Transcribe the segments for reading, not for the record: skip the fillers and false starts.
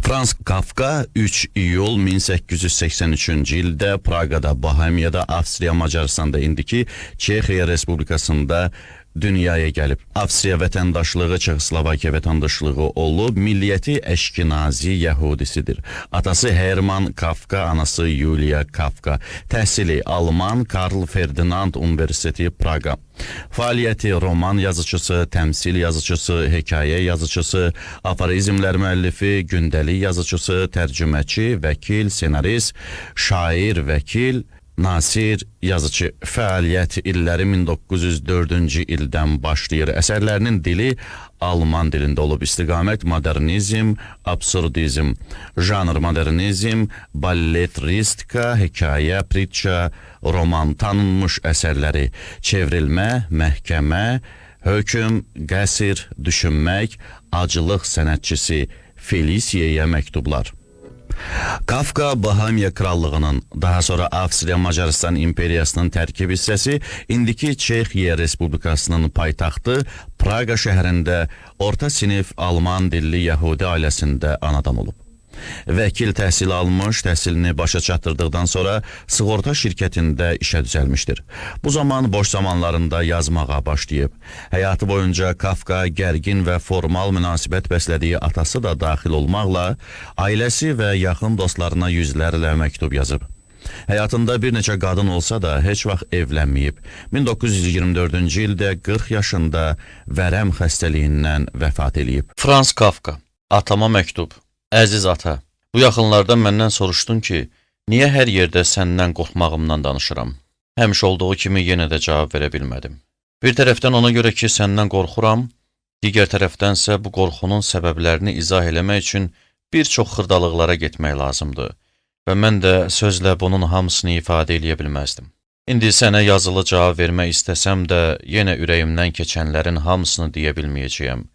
Franz Kafka 3 iyul 1883-cü ildə Praqada, Bohemiyada, Avstriya, Macaristanda, indiki Çexiya Respublikasında dünyaya gəlib. Avstriya vətəndaşlığı, Çexoslovakiya vətəndaşlığı olub, milliyyəti Əşkinazi Yəhudisidir. Atası Hermann Kafka, anası Yulia Kafka. Təhsili Alman Karl Ferdinand Universiteti Praga. Fəaliyyəti roman yazıcısı, təmsil yazıcısı, hekayə yazıcısı, aforizmlər müəllifi, gündəlik yazıcısı, tərcüməçi, vəkil, senarist, şair, vəkil, nasir, yazıcı. Fəaliyyət illəri 1904-cü ildən başlayır. Əsərlərinin dili Alman dilində olub. İstiqamət modernizm, absurdizm, janr modernizm, balletristika, hekayə, pritça, roman, tanınmış əsərləri, çevrilmə, məhkəmə, hökm, qəsir, düşünmək, acılıq sənətçisi, Felisiyaya məktublar. Kafka, Bohemiya Krallığının, daha sonra Avstriya-Macaristan İmperiyasının tərkib hissəsi, indiki Çexiya Respublikasının paytaxtı Praga şəhərində orta sinif Alman dilli Yəhudi ailəsində anadan olub. Vəkil təhsil almış, təhsilini başa çatdırdıqdan sonra sığorta şirkətində işə düzəlmişdir. Bu zaman boş zamanlarında yazmağa başlayıb. Həyatı boyunca Kafka gərgin və formal münasibət bəslədiyi atası da daxil olmaqla, ailəsi və yaxın dostlarına yüzlərlə məktub yazıb. Həyatında bir neçə qadın olsa da heç vaxt evlənməyib. 1924-cü ildə 40 yaşında vərəm xəstəliyindən vəfat eləyib. Franz Kafka, atama məktub. Əziz ata, bu yaxınlarda məndən soruşdun ki, niyə hər yerdə səndən qorxmağımdan danışıram? Həmişə olduğu kimi yenə də cavab verə bilmədim. Bir tərəfdən ona görə ki, səndən qorxuram, digər tərəfdənsə bu qorxunun səbəblərini izah eləmək üçün bir çox xırdalıqlara getmək lazımdır və mən də sözlə bunun hamısını ifadə eləyə bilməzdim. İndi sənə yazılı cavab vermək istəsəm də yenə ürəyimdən keçənlərin hamısını deyə bilməyəcəyəm.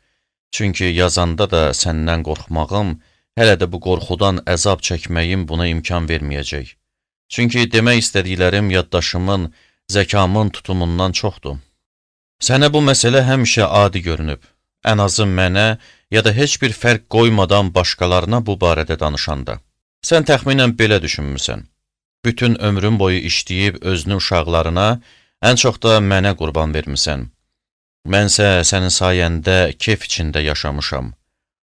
Çünki yazanda da səndən qorxmağım, hələ də bu qorxudan əzab çəkməyim buna imkan verməyəcək. Çünki demək istədiklərim yaddaşımın, zəkamın tutumundan çoxdur. Sənə bu məsələ həmişə adi görünüb. Ən azı mənə ya da heç bir fərq qoymadan başqalarına bu barədə danışanda. Sən təxminən belə düşünmüsən. Bütün ömrün boyu işləyib özünü uşaqlarına, ən çox da mənə qurban vermisən. Mənsə sənin sayəndə keyf içində yaşamışam.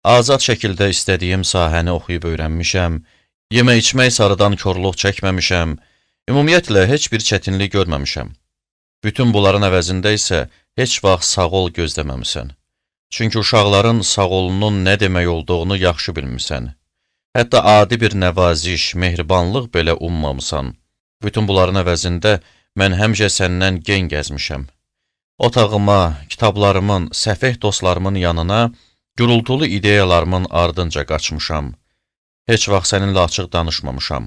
Azad şəkildə istədiyim sahəni oxuyub öyrənmişəm, yemək-içmək sarıdan korluq çəkməmişəm, ümumiyyətlə heç bir çətinlik görməmişəm. Bütün bunların əvəzində isə heç vaxt sağ ol gözləməmisən. Çünki uşaqların sağ olunun nə demək olduğunu yaxşı bilmirsən. Hətta adi bir nəvaziş, mehribanlıq belə ummamısan. Bütün bunların əvəzində mən həmişə səndən gen gəzmişəm. Otağıma, kitablarımın, səfeh dostlarımın yanına, gürültülü ideyalarımın ardınca qaçmışam. Heç vaxt səninlə açıq danışmamışam.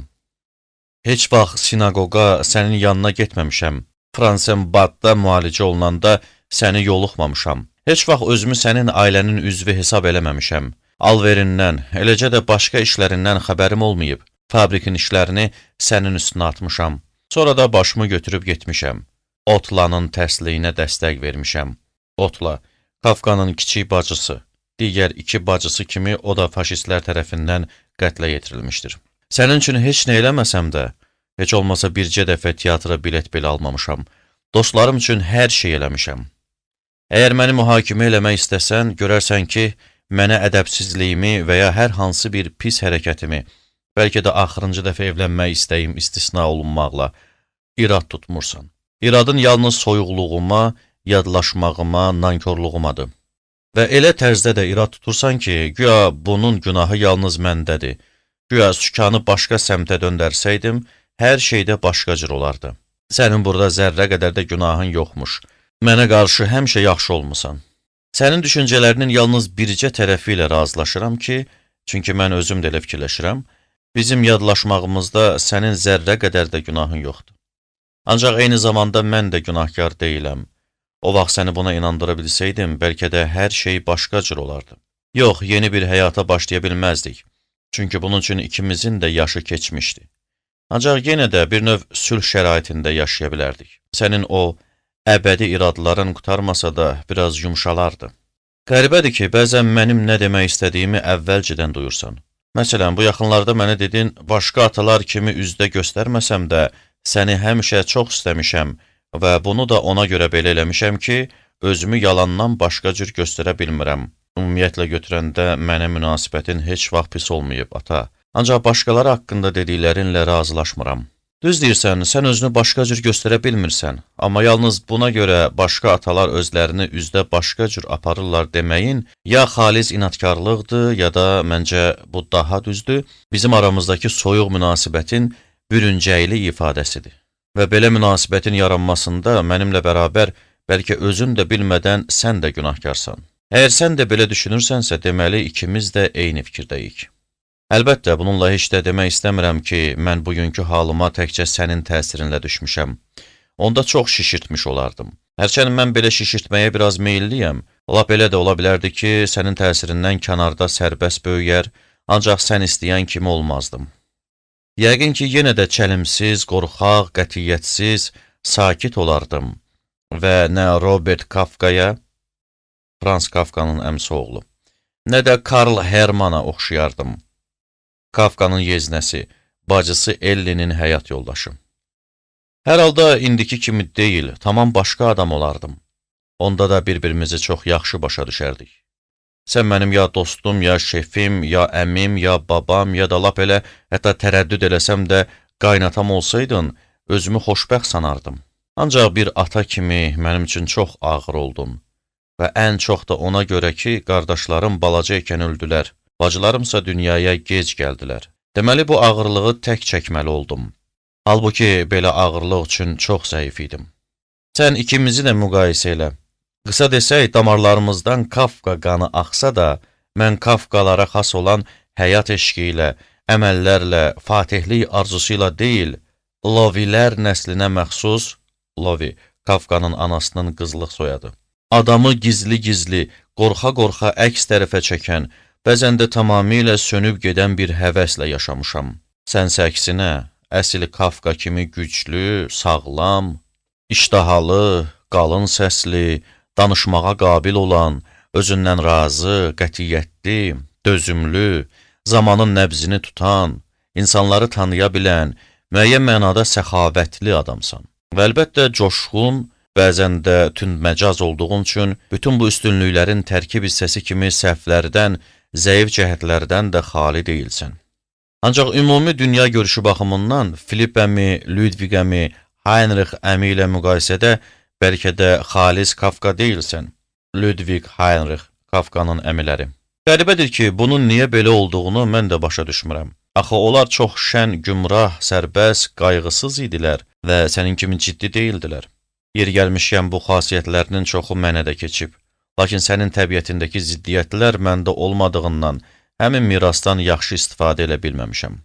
Heç vaxt sinagoqa sənin yanına getməmişəm. Fransenbadda müalicə olunanda səni yoluxmamışam. Heç vaxt özümü sənin ailənin üzvü hesab eləməmişəm. Alverindən, eləcə də başqa işlərindən xəbərim olmayıb. Fabrikin işlərini sənin üstünə atmışam. Sonra da başımı götürüb getmişəm. Otlanın təsliyinə dəstək vermişəm. Otla, Kafkanın kiçik bacısı, digər iki bacısı kimi o da faşistlər tərəfindən qətlə yetirilmişdir. Sənin üçün heç nə eləməsəm də, heç olmasa bircə dəfə teatra bilet belə almamışam. Dostlarım üçün hər şey eləmişəm. Əgər məni mühakimə eləmək istəsən, görərsən ki, mənə ədəbsizliyimi və ya hər hansı bir pis hərəkətimi, bəlkə də axırıncı dəfə evlənmək istəyim istisna olunmaqla irad tutmursan. İradın yalnız soyuqluğuma, yadlaşmağıma, nankorluğumadır. Və elə tərzdə də irad tutursan ki, güya bunun günahı yalnız məndədir. Güya sükanı başqa səmtə döndərsəydim, hər şeydə başqa cür olardı. Sənin burada zərrə qədər də günahın yoxmuş. Mənə qarşı həmişə yaxşı olmusan. Sənin düşüncələrinin yalnız bircə tərəfi ilə razılaşıram ki, çünki mən özüm də elə fikirləşirəm, bizim yadlaşmağımızda sənin zərrə qədər də günahın yoxdur. Ancaq eyni zamanda mən də günahkar deyiləm. O vaxt səni buna inandıra bilsəydim, bəlkə də hər şey başqa cür olardı. Yox, yeni bir həyata başlaya bilməzdik. Çünki bunun üçün ikimizin də yaşı keçmişdi. Ancaq yenə də bir növ sülh şəraitində yaşaya bilərdik. Sənin o əbədi iradların qutarmasa da biraz yumşalardı. Qəribədir ki, bəzən mənim nə demək istədiyimi əvvəlcədən duyursan. Məsələn, bu yaxınlarda mənə dedin, başqa atalar kimi üzdə göstərməsəm də, səni həmişə çox istəmişəm və bunu da ona görə belə eləmişəm ki, özümü yalandan başqa cür göstərə bilmirəm. Ümumiyyətlə götürəndə mənə münasibətin heç vaxt pis olmayıb, ata. Ancaq başqaları haqqında dediklərinlə razılaşmıram. Düz deyirsən, sən özünü başqa cür göstərə bilmirsən, amma yalnız buna görə başqa atalar özlərini üzdə başqa cür aparırlar deməyin ya xalis inadkarlıqdır, ya da məncə bu daha düzdür, bizim aramızdakı soyuq münasibətin bürüncəkli ifadəsidir. Və belə münasibətin yaranmasında mənimlə bərabər bəlkə özün də bilmədən sən də günahkarsan. Əgər sən də belə düşünürsənsə, deməli ikimiz də eyni fikirdəyik. Əlbəttə, bununla heç də demək istəmirəm ki, mən bugünkü halıma təkcə sənin təsirinlə düşmüşəm. Onda çox şişirtmiş olardım. Hərçənd mən belə şişirtməyə biraz meyilliyəm. Lap elə də ola bilərdi ki, sənin təsirindən kənarda sərbəst böyüyər, ancaq sən istəyən kimi olmazdım. Yəqin ki, yenə də çəlimsiz, qorxaq, qətiyyətsiz, sakit olardım və nə Robert Kafkaya, Frans Kafkanın əmsi oğlu, nə də Karl Hermana oxşayardım. Kafkanın yeznəsi, bacısı Ellinin həyat yoldaşı. Hər halda indiki kimi deyil, tamam başqa adam olardım. Onda da bir-birimizi çox yaxşı başa düşərdik. Sən mənim ya dostum, ya şefim, ya əmim, ya babam, ya da lap elə, hətta tərəddüd eləsəm də qaynatam olsaydın, özümü xoşbəxt sanardım. Ancaq bir ata kimi mənim üçün çox ağır oldun. Və ən çox da ona görə ki, qardaşlarım balaca ikən öldülər. Bacılarımsa dünyaya gec gəldilər. Deməli, bu ağırlığı tək çəkməli oldum. Halbuki belə ağırlıq üçün çox zəif idim. Sən ikimizi də müqayisə elə. Qısa desək, damarlarımızdan Kafka qanı axsa da, mən Kafkalara xas olan həyat eşqi ilə, əməllərlə, fatihlik arzusu ilə deyil, Lovilər nəslinə məxsus, Lovi, Kafkanın anasının qızlıq soyadı. Adamı gizli-gizli, qorxa-qorxa əks tərəfə çəkən, bəzən də tamamilə sönüb gedən bir həvəslə yaşamışam. Sənsə əksinə, əsl Kafka kimi güclü, sağlam, iştahalı, qalın səsli, danışmağa qabil olan, özündən razı, qətiyyətli, dözümlü, zamanın nəbzini tutan, insanları tanıya bilən, müəyyən mənada səxavətli adamsan. Və əlbəttə coşqun, bəzən də tündməcaz olduğun üçün bütün bu üstünlüklərin tərkib hissəsi kimi səhvlərdən, zəif cəhətlərdən də xali deyilsən. Ancaq ümumi dünya görüşü baxımından Filip əmi, Ludwig əmi, Heinrich əmi ilə müqayisədə bəlkə də xalis Kafka deyilsən. Ludwig, Heinrich, Kafkanın əmiləri. Qəribədir ki, bunun niyə belə olduğunu mən də başa düşmürəm. Axı onlar çox şən, gümrah, sərbəst, qayğısız idilər və sənin kimi ciddi deyildilər. Yer gəlmişkən bu xasiyyətlərinin çoxu mənə də keçib. Lakin sənin təbiətindəki ziddiyyətlər məndə olmadığından həmin mirasdan yaxşı istifadə elə bilməmişəm.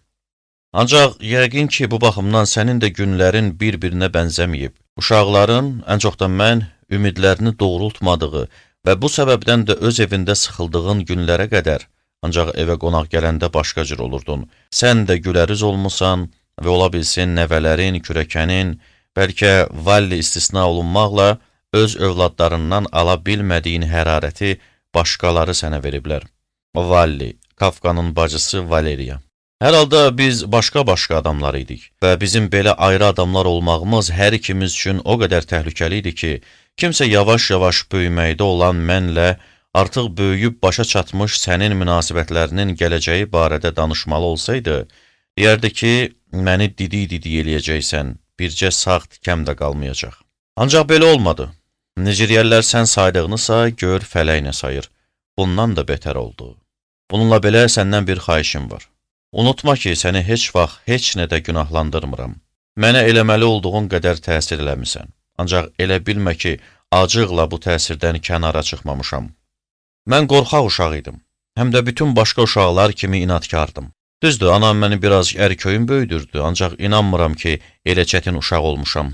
Ancaq yəqin ki, bu baxımdan sənin də günlərin bir-birinə bənzəməyib. Uşaqların, ən çox da mən, ümidlərini doğrultmadığı və bu səbəbdən də öz evində sıxıldığın günlərə qədər, ancaq evə qonaq gələndə başqa cür olurdun. Sən də güləriz olmusan və ola bilsin nəvələrin, kürəkənin, bəlkə Valli istisna olunmaqla, öz övladlarından ala bilmədiyin hərarəti başqaları sənə veriblər. Valli, Kafkanın bacısı Valeriya. Hər halda biz başqa-başqa adamlar idik və bizim belə ayrı adamlar olmağımız hər ikimiz üçün o qədər təhlükəli idi ki, kimsə yavaş-yavaş böyüməkdə olan mənlə artıq böyüyüb başa çatmış sənin münasibətlərinin gələcəyi barədə danışmalı olsaydı, deyərdi ki, məni didi-didi eləyəcəksən, bircə sağ tikəm də qalmayacaq. Ancaq belə olmadı. Niciriyəllər sən saydığınısa gör fələk nə sayır. Bundan da betər oldu. Bununla belə səndən bir xahişim var. Unutma ki, səni heç vaxt, heç nədə günahlandırmıram. Mənə eləməli olduğun qədər təsir eləmisən. Ancaq elə bilmə ki, acıqla bu təsirdən kənara çıxmamışam. Mən qorxaq uşaq idim. Həm də bütün başqa uşaqlar kimi inadkardım. Düzdür, anam məni biraz ərköyün böyüdürdü, ancaq inanmıram ki, elə çətin uşaq olmuşam.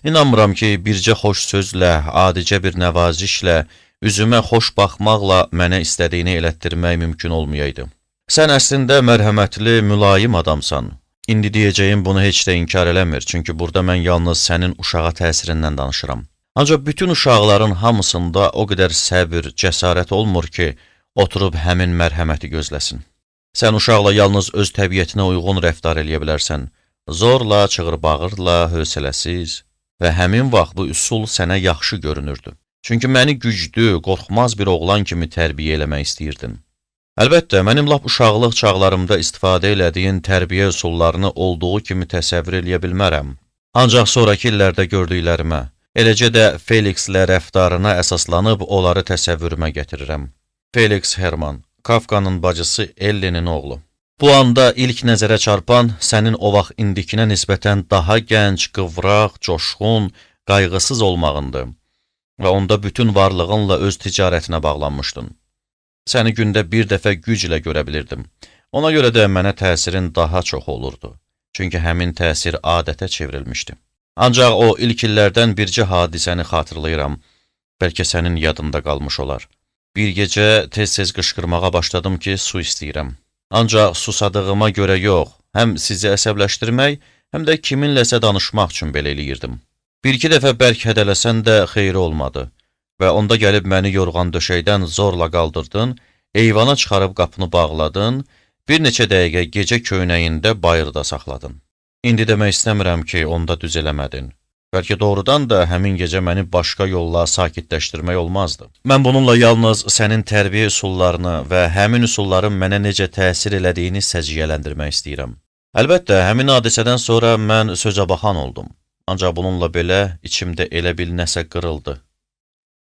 İnanmıram ki, bircə xoş sözlə, adicə bir nəvazişlə, üzümə xoş baxmaqla mənə istədiyini elətdirmək mümkün olmayaydı. Sən əslində mərhəmətli, mülayim adamsan. İndi deyəcəyim bunu heç də inkar eləmir, çünki burada mən yalnız sənin uşağa təsirindən danışıram. Ancaq bütün uşaqların hamısında o qədər səbir, cəsarət olmur ki, oturub həmin mərhəməti gözləsin. Sən uşaqla yalnız öz təbiətinə uyğun rəftar eləyə bilərsən. Zorla, çığır-bağırla, hövsələsiz və həmin vaxt bu üsul sənə yaxşı görünürdü. Çünki məni güclü, qorxmaz bir oğlan kimi tərbiyə eləmək istəyirdin. Əlbəttə, mənim lap uşaqlıq çağlarımda istifadə elədiyin tərbiyə üsullarını olduğu kimi təsəvvür eləyə bilmərəm. Ancaq sonraki illərdə gördüklərimə, eləcə də Felixlə rəftarına əsaslanıb onları təsəvvürümə gətirirəm. Felix Herman, Kafkanın bacısı Ellinin oğlu. Bu anda ilk nəzərə çarpan sənin o vaxt indikinə nisbətən daha gənc, qıvraq, coşqun, qayğısız olmağındır və onda bütün varlığınla öz ticarətinə bağlanmışdın. Səni gündə bir dəfə güclə görə bilirdim. Ona görə də mənə təsirin daha çox olurdu. Çünki həmin təsir adətə çevrilmişdi. Ancaq o ilk illərdən bircə hadisəni xatırlayıram. Bəlkə sənin yadında qalmış olar. Bir gecə tez-tez qışqırmağa başladım ki, su istəyirəm. Ancaq susadığıma görə yox, həm sizi əsəbləşdirmək, həm də kiminləsə danışmaq üçün belə eləyirdim. Bir-iki dəfə bərk hədələsən də xeyri olmadı və onda gəlib məni yorğan döşəkdən zorla qaldırdın, eyvana çıxarıb qapını bağladın, bir neçə dəqiqə gecə köynəyində bayırda saxladın. İndi demək istəmirəm ki, onda düz eləmədin. Bəlkə doğrudan da həmin gecə məni başqa yolla sakitləşdirmək olmazdı. Mən bununla yalnız sənin tərbiyə üsullarını və həmin üsulların mənə necə təsir elədiyini səciyyələndirmək istəyirəm. Əlbəttə, həmin hadisədən sonra mən sözə baxan oldum. Ancaq bununla belə içimdə elə bil nəsə qırıldı.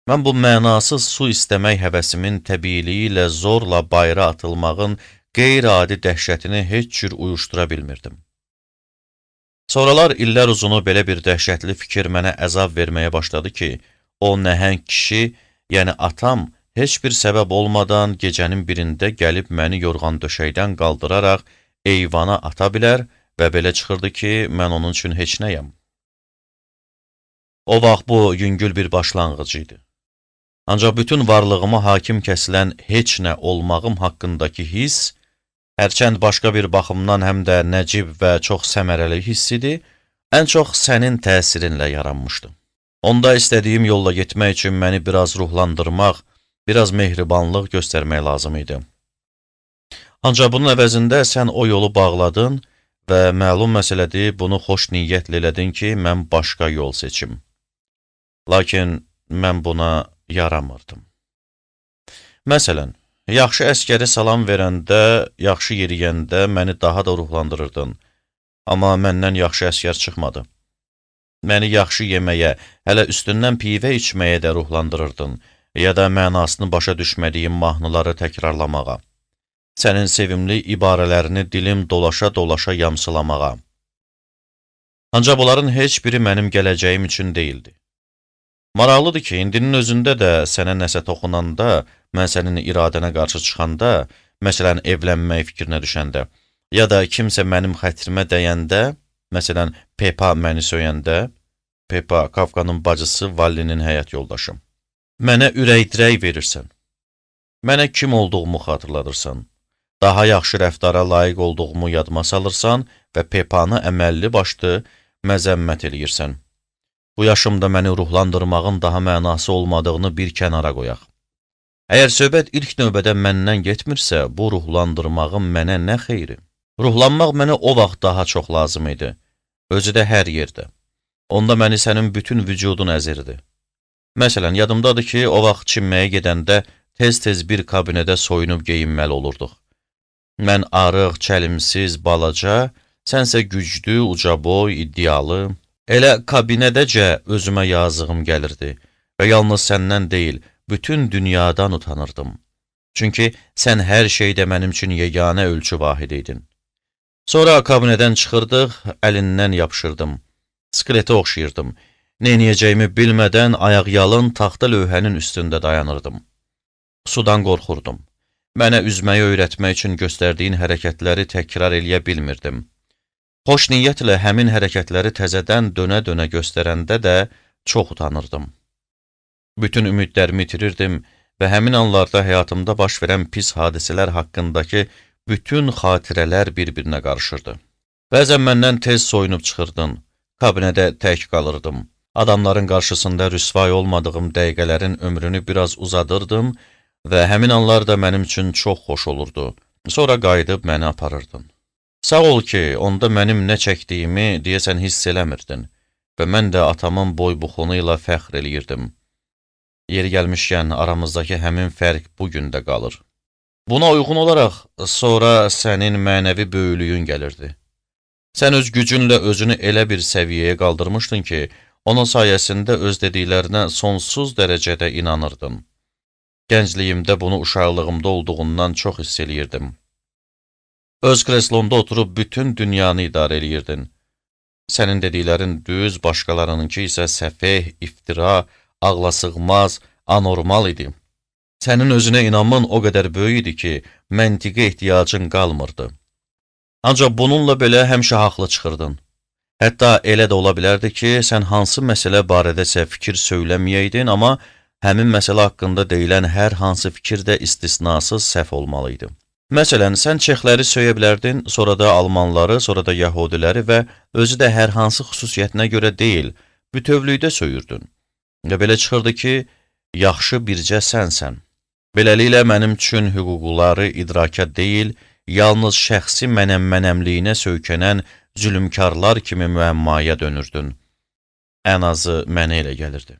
Mən bu mənasız su istəmək həvəsimin təbiiliyi ilə zorla bayıra atılmağın qeyri-adi dəhşətini heç cür uyuşdura bilmirdim. Sonralar illər uzunu belə bir dəhşətli fikir mənə əzab verməyə başladı ki, o nəhəng kişi, yəni atam, heç bir səbəb olmadan gecənin birində gəlib məni yorğan döşəkdən qaldıraraq eyvana ata bilər və belə çıxırdı ki, mən onun üçün heç nəyəm. O vaxt bu yüngül bir başlanğıc idi. Ancaq bütün varlığıma hakim kəsilən heç nə olmağım haqqındakı hiss, hərçənd başqa bir baxımdan həm də nəcib və çox səmərəli hiss idi, ən çox sənin təsirinlə yaranmışdı. Onda istədiyim yolla getmək üçün məni biraz ruhlandırmaq, biraz mehribanlıq göstərmək lazım idi. Ancaq bunun əvəzində sən o yolu bağladın və məlum məsələdir, bunu xoş niyyətlə elədin ki, mən başqa yol seçim. Lakin mən buna yaramırdım. Məsələn, yaxşı əskəri salam verəndə, yaxşı yeriyəndə məni daha da ruhlandırırdın. Amma məndən yaxşı əskər çıxmadı. Məni yaxşı yeməyə, hələ üstündən pivə içməyə də ruhlandırırdın, ya da mənasını başa düşmədiyim mahnıları təkrarlamağa. Sənin sevimli ibarələrini dilim dolaşa-dolaşa yamsılamağa. Ancaq bunların heç biri mənim gələcəyim üçün deyildi. Maraqlıdır ki, indinin özündə də sənə nəsə toxunanda, mən sənin iradənə qarşı çıxanda, məsələn, evlənmək fikrinə düşəndə, ya da kimsə mənim xətrimə dəyəndə, məsələn, Pepa məni söyəndə, Pepa, Kafkanın bacısı Vallinin həyat yoldaşım. Mənə ürək-dirək verirsən. Mənə kim olduğumu xatırladırsan. Daha yaxşı rəftara layiq olduğumu yadıma salırsan və Pepanı əməlli başlı məzəmmət eləyirsən. Bu yaşımda məni ruhlandırmağın daha mənası olmadığını bir kənara qoyaq. Əgər söhbət ilk növbədə məndən getmirsə, bu ruhlandırmağın mənə nə xeyri? Ruhlanmaq mənə o vaxt daha çox lazım idi. Özü də hər yerdə. Onda məni sənin bütün vücudun əzirdi. Məsələn, yadımdadır ki, o vaxt çimməyə gedəndə tez-tez bir kabinədə soyunub geyinməli olurduq. Mən arıq, çəlimsiz, balaca, sənsə güclü, ucaboy, iddialı. Elə kabinədəcə özümə yazığım gəlirdi və yalnız səndən deyil, bütün dünyadan utanırdım. Çünki sən hər şeydə mənim üçün yeganə ölçü vahid idin. Sonra kabinədən çıxırdıq, əlindən yapışırdım. Skeletə oxşayırdım. Neyniyəcəyimi bilmədən ayaqyalın taxta lövhənin üstündə dayanırdım. Sudan qorxurdum. Mənə üzməyi öyrətmək üçün göstərdiyin hərəkətləri təkrar eləyə bilmirdim. Xoş niyyətlə həmin hərəkətləri təzədən dönə-dönə göstərəndə də çox utanırdım. Bütün ümidlərimi itirirdim və həmin anlarda həyatımda baş verən pis hadisələr haqqındakı bütün xatirələr bir-birinə qarışırdı. Bəzən məndən tez soyunub çıxırdın, kabinədə tək qalırdım. Adamların qarşısında rüsvay olmadığım dəqiqələrin ömrünü biraz uzadırdım və həmin anlar da mənim üçün çox xoş olurdu. Sonra qayıdıb məni aparırdın. Sağ ol ki, onda mənim nə çəkdiyimi deyəsən hiss eləmirdin və mən də atamın boy-buxunu ilə fəxr eləyirdim. Yeri gəlmişkən aramızdakı həmin fərq bugün də qalır. Buna uyğun olaraq sonra sənin mənəvi böyüklüyün gəlirdi. Sən öz gücünlə özünü elə bir səviyyəyə qaldırmışdın ki, onun sayəsində öz dediklərinə sonsuz dərəcədə inanırdın. Gəncliyimdə bunu uşaqlığımda olduğundan çox hiss eləyirdim. Öz kreslonda oturub bütün dünyanı idarə eləyirdin. Sənin dediklərin düz, başqalarınınki isə səfeh, iftira, ağlasığmaz, anormal idi. Sənin özünə inanman o qədər böyük idi ki, məntiqə ehtiyacın qalmırdı. Ancaq bununla belə həmişə haqlı çıxırdın. Hətta elə də ola bilərdi ki, sən hansı məsələ barədəsə fikir söyləməyəydin, amma həmin məsələ haqqında deyilən hər hansı fikir də istisnasız səhv olmalıydı. Məsələn, sən çexləri söyə bilərdin, sonra da almanları, sonra da yahudiləri və özü də hər hansı xüsusiyyətinə görə deyil, bütövlükdə söyürdün. Və belə çıxırdı ki, yaxşı bircə sənsən. Beləliklə, mənim üçün hüquqları idraka deyil, yalnız şəxsi mənəm-mənəmliyinə söykənən zülümkarlar kimi müəmmaya dönürdün. Ən azı mənə elə gəlirdi.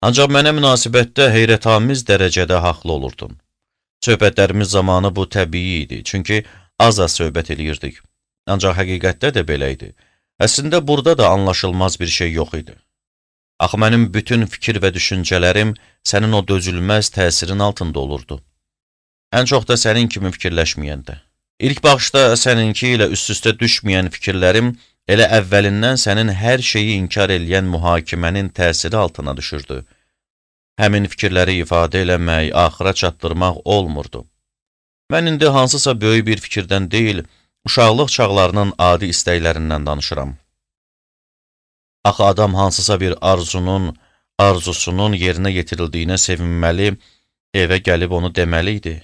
Ancaq mənə münasibətdə heyrətamiz dərəcədə haqlı olurdun. Söhbətlərimiz zamanı bu təbii idi, çünki az-az söhbət eləyirdik. Ancaq həqiqətdə də belə idi. Əslində, burada da anlaşılmaz bir şey yox idi. Axı mənim bütün fikir və düşüncələrim sənin o dözülməz təsirin altında olurdu. Ən çox da sənin kimi fikirləşməyəndə. İlk baxışda səninki ilə üst-üstə düşməyən fikirlərim elə əvvəlindən sənin hər şeyi inkar eləyən mühakimənin təsiri altına düşürdü. Həmin fikirləri ifadə eləmək, axıra çatdırmaq olmurdu. Mən indi hansısa böyük bir fikirdən deyil, uşaqlıq çağlarının adi istəklərindən danışıram. Axı adam hansısa bir arzusunun yerinə yetirildiyinə sevinməli, evə gəlib onu deməli idi.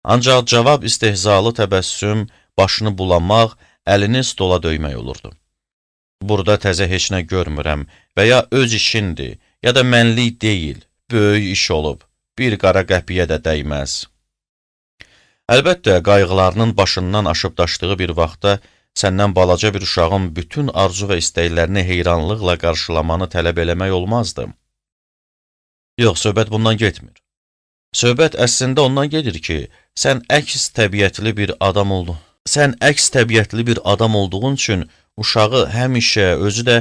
Ancaq cavab istehzalı təbəssüm, başını bulamaq, əlini stola döymək olurdu. Burada təzə heç nə görmürəm və ya öz işindir, ya da mənlik deyil, böyük iş olub, bir qara qəpiyə də dəyməz. Əlbəttə, qayğılarının başından aşıb daşdığı bir vaxtda səndən balaca bir uşağın bütün arzu və istəklərini heyranlıqla qarşılamanı tələb eləmək olmazdı. Yox, söhbət bundan getmir. Söhbət əslində ondan gedir ki, sən əks təbiətli bir adam olduğun üçün uşağı həmişə özü də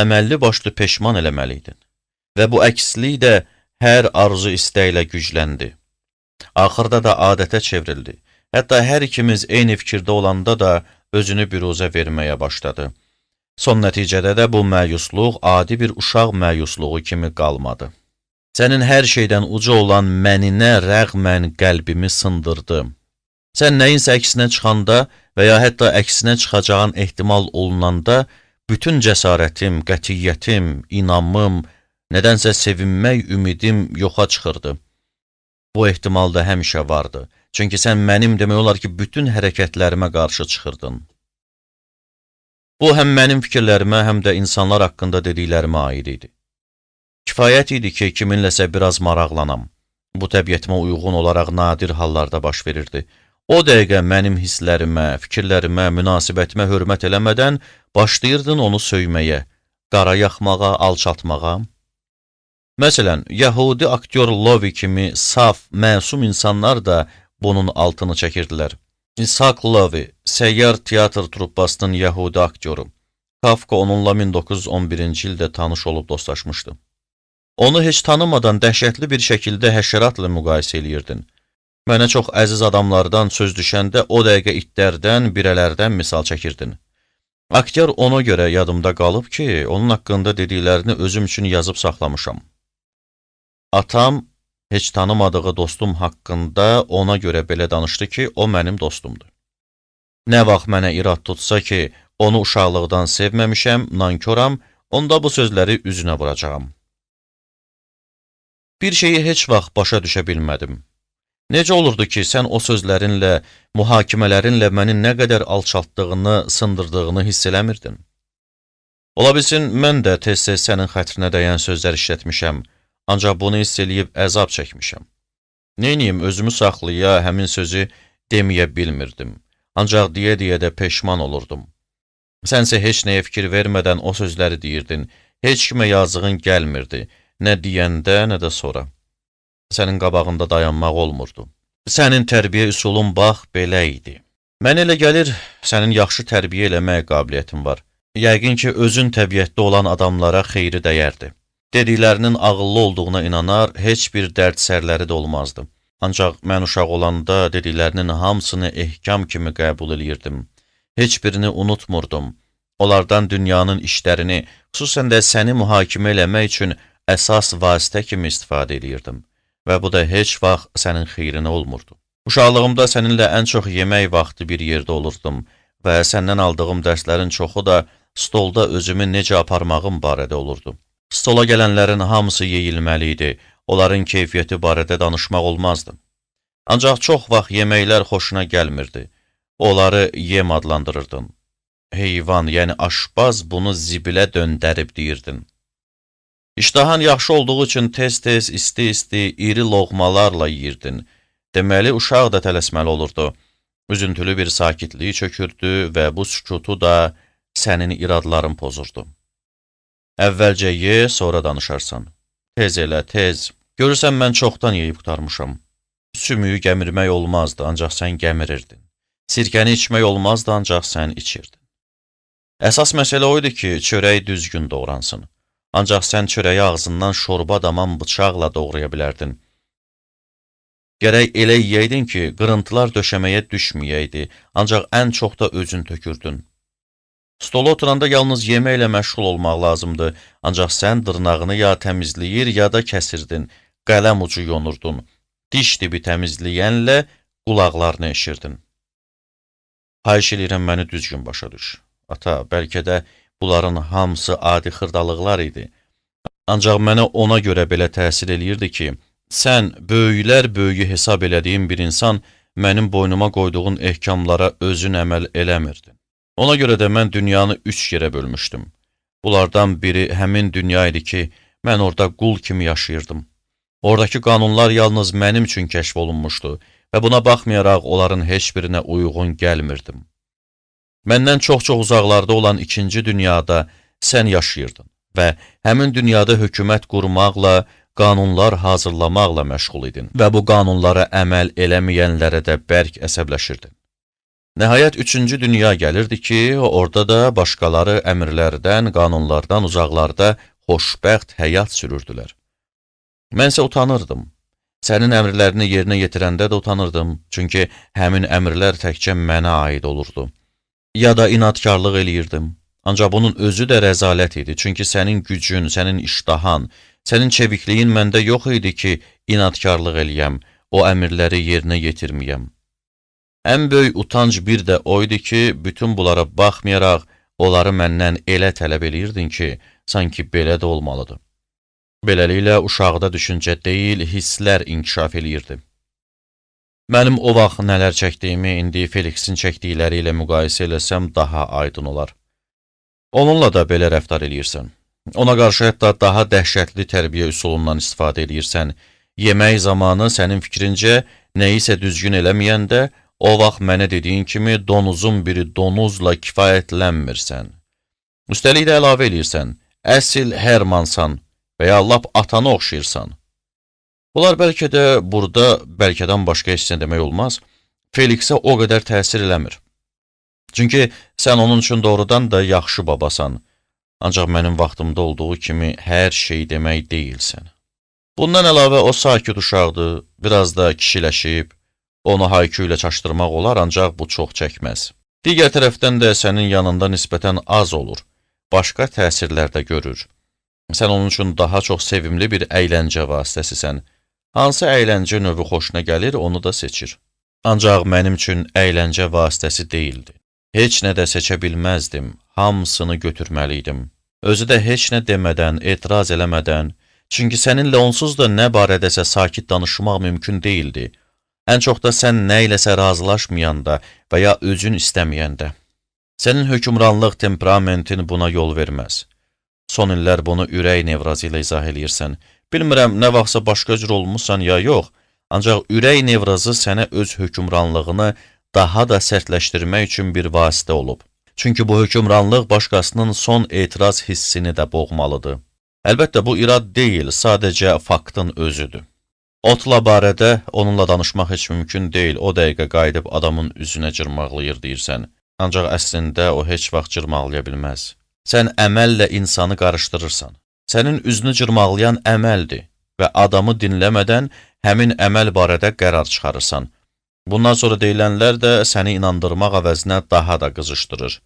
əməlli başlı peşman eləməliydin. Və bu əkslik də hər arzu istəklə gücləndi. Axırda da adətə çevrildi. Hətta hər ikimiz eyni fikirdə olanda da özünü büruzə verməyə başladı. Son nəticədə də bu məyusluq adi bir uşaq məyusluğu kimi qalmadı. Sənin hər şeydən uca olan məninə rəğmən qəlbimi sındırdı. Sən nəyinsə əksinə çıxanda və ya hətta əksinə çıxacağın ehtimal olunanda bütün cəsarətim, qətiyyətim, inamım, nədənsə sevinmək ümidim yoxa çıxırdı. Bu ehtimal da həmişə vardı. Çünki sən mənim demək olar ki, bütün hərəkətlərimə qarşı çıxırdın. Bu, həm mənim fikirlərimə, həm də insanlar haqqında dediklərimə aid idi. Kifayət idi ki, kiminləsə biraz maraqlanam. Bu təbiətimə uyğun olaraq nadir hallarda baş verirdi. O dəqiqə mənim hisslərimə, fikirlərimə, münasibətimə hörmət eləmədən başlayırdın onu söyməyə, qara yaxmağa, alçaltmağa. Məsələn, Yahudi aktyor Lovi kimi saf, məsum insanlar da bunun altını çəkirdilər. İshak Lovi, səyyar teatr truppasının Yahudi aktyoru. Kafka onunla 1911-ci ildə tanış olub dostlaşmışdı. Onu heç tanımadan dəhşətli bir şəkildə həşəratla müqayisə eləyirdin. Mənə çox əziz adamlardan söz düşəndə o dəqiqə itlərdən, birələrdən misal çəkirdin. Aktyor ona görə yadımda qalıb ki, onun haqqında dediklərini özüm üçün yazıb saxlamışam. Atam heç tanımadığı dostum haqqında ona görə belə danışdı ki, o mənim dostumdur. Nə vaxt mənə irad tutsa ki, onu uşaqlıqdan sevməmişəm, nanköram, onda bu sözləri üzünə vuracağam. Bir şeyi heç vaxt başa düşə bilmədim. Necə olurdu ki, sən o sözlərinlə, mühakimələrinlə məni nə qədər alçaltdığını, sındırdığını hiss eləmirdin? Ola bilsin, mən də tez-tez sənin xətrinə dəyən sözlər işlətmişəm, ancaq bunu hiss eləyib əzab çəkmişəm. Neyniyim, özümü saxlaya, həmin sözü deməyə bilmirdim. Ancaq deyə-deyə də peşman olurdum. Sənsə heç nəyə fikir vermədən o sözləri deyirdin. Heç kimə yazığın gəlmirdi. Nə deyəndə, nə də sonra. Sənin qabağında dayanmaq olmurdu. Sənin tərbiyə üsulun bax belə idi. Mənə elə gəlir, sənin yaxşı tərbiyə eləmək qabiliyyətin var. Yəqin ki, özün təbiətdə olan adamlara xeyri dəyərdi. Dediklərinin ağıllı olduğuna inanar, heç bir dərd sərləri də olmazdı. Ancaq mən uşaq olanda dediklərinin hamısını ehkam kimi qəbul eləyirdim. Heç birini unutmurdum. Onlardan dünyanın işlərini, xüsusən də səni mühakimə eləmək üçün əsas vasitə kimi istifadə eləyirdim. Və bu da heç vaxt sənin xeyrinə olmurdu. Uşaqlığımda səninlə ən çox yemək vaxtı bir yerdə olurdum və səndən aldığım dərslərin çoxu da stolda özümü necə aparmağım barədə olurdu. Stola gələnlərin hamısı yeyilməli idi, onların keyfiyyəti barədə danışmaq olmazdı. Ancaq çox vaxt yeməklər xoşuna gəlmirdi. Onları yem adlandırırdın. Heyvan, yəni aşpaz bunu zibilə döndərib deyirdin. İştahan yaxşı olduğu üçün tez-tez, isti-isti, iri loğmalarla yeyirdin. Deməli, uşaq da tələsməli olurdu. Üzüntülü bir sakitliyi çökürdü və bu sükutu da sənin iradların pozurdu. Əvvəlcə ye, sonra danışarsan. Tez elə, tez. Görürsən, mən çoxdan yeyib qutarmışam. Sümüyü gəmirmək olmazdı, ancaq sən gəmirirdin. Sirkəni içmək olmazdı, ancaq sən içirdin. Əsas məsələ o idi ki, çörək düzgün doğransın. Ancaq sən çörəyi ağzından şorba daman bıçaqla doğraya bilərdin. Gərək elə yeyəydin ki, qırıntılar döşəməyə düşməyəydi, ancaq ən çox da özün tökürdün. Stola oturanda yalnız yeməklə məşğul olmaq lazımdı, ancaq sən dırnağını ya təmizləyir, ya da kəsirdin, qələm ucu yonurdun, diş dibi təmizləyənlə qulaqlarını eşirdin. Xahiş edirəm, məni düzgün başa düş. Ata, bəlkə də bunların hamısı adi xırdalıqlar idi. Ancaq mənə ona görə belə təsir eləyirdi ki, sən böyüklər böyüyü hesab elədiyin bir insan mənim boynuma qoyduğun ehkamlara özün əməl eləmirdin. Ona görə də mən dünyanı 3 yerə bölmüşdüm. Bunlardan biri həmin dünya idi ki, mən orada qul kimi yaşayırdım. Oradakı qanunlar yalnız mənim üçün kəşf olunmuşdu və buna baxmayaraq onların heç birinə uyğun gəlmirdim. Məndən çox-çox uzaqlarda olan ikinci dünyada sən yaşayırdın və həmin dünyada hökumət qurmaqla, qanunlar hazırlamaqla məşğul idin və bu qanunlara əməl eləməyənlərə də bərk əsəbləşirdin. Nəhayət, üçüncü dünya gəlirdi ki, orada da başqaları əmrlərdən, qanunlardan uzaqlarda xoşbəxt həyat sürürdülər. Mənsə utanırdım. Sənin əmrlərini yerinə yetirəndə də utanırdım, çünki həmin əmrlər təkcə mənə aid olurdu. Ya da inadkarlıq eləyirdim. Ancaq bunun özü də rəzalət idi, çünki sənin gücün, sənin iştahan, sənin çevikliyin məndə yox idi ki, inadkarlıq eləyəm, o əmrləri yerinə yetirməyəm. Ən böyük utanc bir də o idi ki, bütün bunlara baxmayaraq, onları məndən elə tələb eləyirdin ki, sanki belə də olmalıdır. Beləliklə, uşaqda düşüncə deyil, hisslər inkişaf eləyirdi. Mənim o vaxt nələr çəkdiyimi indi Felixin çəkdikləri ilə müqayisə eləsəm daha aydın olar. Onunla da belə rəftar eləyirsən. Ona qarşı hətta daha dəhşətli tərbiyə üsulundan istifadə eləyirsən. Yemək zamanı sənin fikrincə nəyisə düzgün eləməyəndə, o vaxt mənə dediyin kimi donuzun biri donuzla kifayətlənmirsən. Üstəlik də əlavə eləyirsən, əsil Hermansan və ya lap atana oxşayırsan. Bunlar bəlkə də burada, bəlkədən başqa heç nə demək olmaz, Felixə o qədər təsir eləmir. Çünki sən onun üçün doğrudan da yaxşı babasan, ancaq mənim vaxtımda olduğu kimi hər şey demək deyilsən. Bundan əlavə o sakit uşaqdır, biraz da kişiləşib, onu haykü ilə çaşdırmaq olar, ancaq bu çox çəkməz. Digər tərəfdən də sənin yanında nisbətən az olur, başqa təsirlər də görür. Sən onun üçün daha çox sevimli bir əyləncə vasitəsisən. Hansı əyləncə növü xoşuna gəlir, onu da seçir. Ancaq mənim üçün əyləncə vasitəsi deyildi. Heç nə də seçə bilməzdim, hamısını götürməliydim. Özü də heç nə demədən, etiraz eləmədən, çünki səninlə onsuz da nə barədəsə sakit danışmaq mümkün deyildi. Ən çox da sən nə iləsə razılaşmayanda və ya özün istəməyəndə. Sənin hökmranlıq temperamentin buna yol verməz. Son illər bunu ürək nevrazı ilə izah eləyirsən. Bilmirəm, nə vaxtsa başqa cür olmuşsan ya yox, Ancaq ürək nevrozu sənə öz hökmranlığını daha da sərtləşdirmək üçün bir vasitə olub. Çünki bu hökmranlıq başqasının son etiraz hissini də boğmalıdır. Əlbəttə, bu irad deyil, sadəcə faktın özüdür. Otla barədə onunla danışmaq heç mümkün deyil, o dəqiqə qayıdıb adamın üzünə cırmaqlayır deyirsən. Ancaq əslində o heç vaxt cırmaqlaya bilməz. Sən əməllə insanı qarışdırırsan. Sənin üzünü cırmaqlayan əməldir və adamı dinləmədən həmin əməl barədə qərar çıxarırsan. Bundan sonra deyilənlər də səni inandırmaq əvəzinə daha da qızışdırır.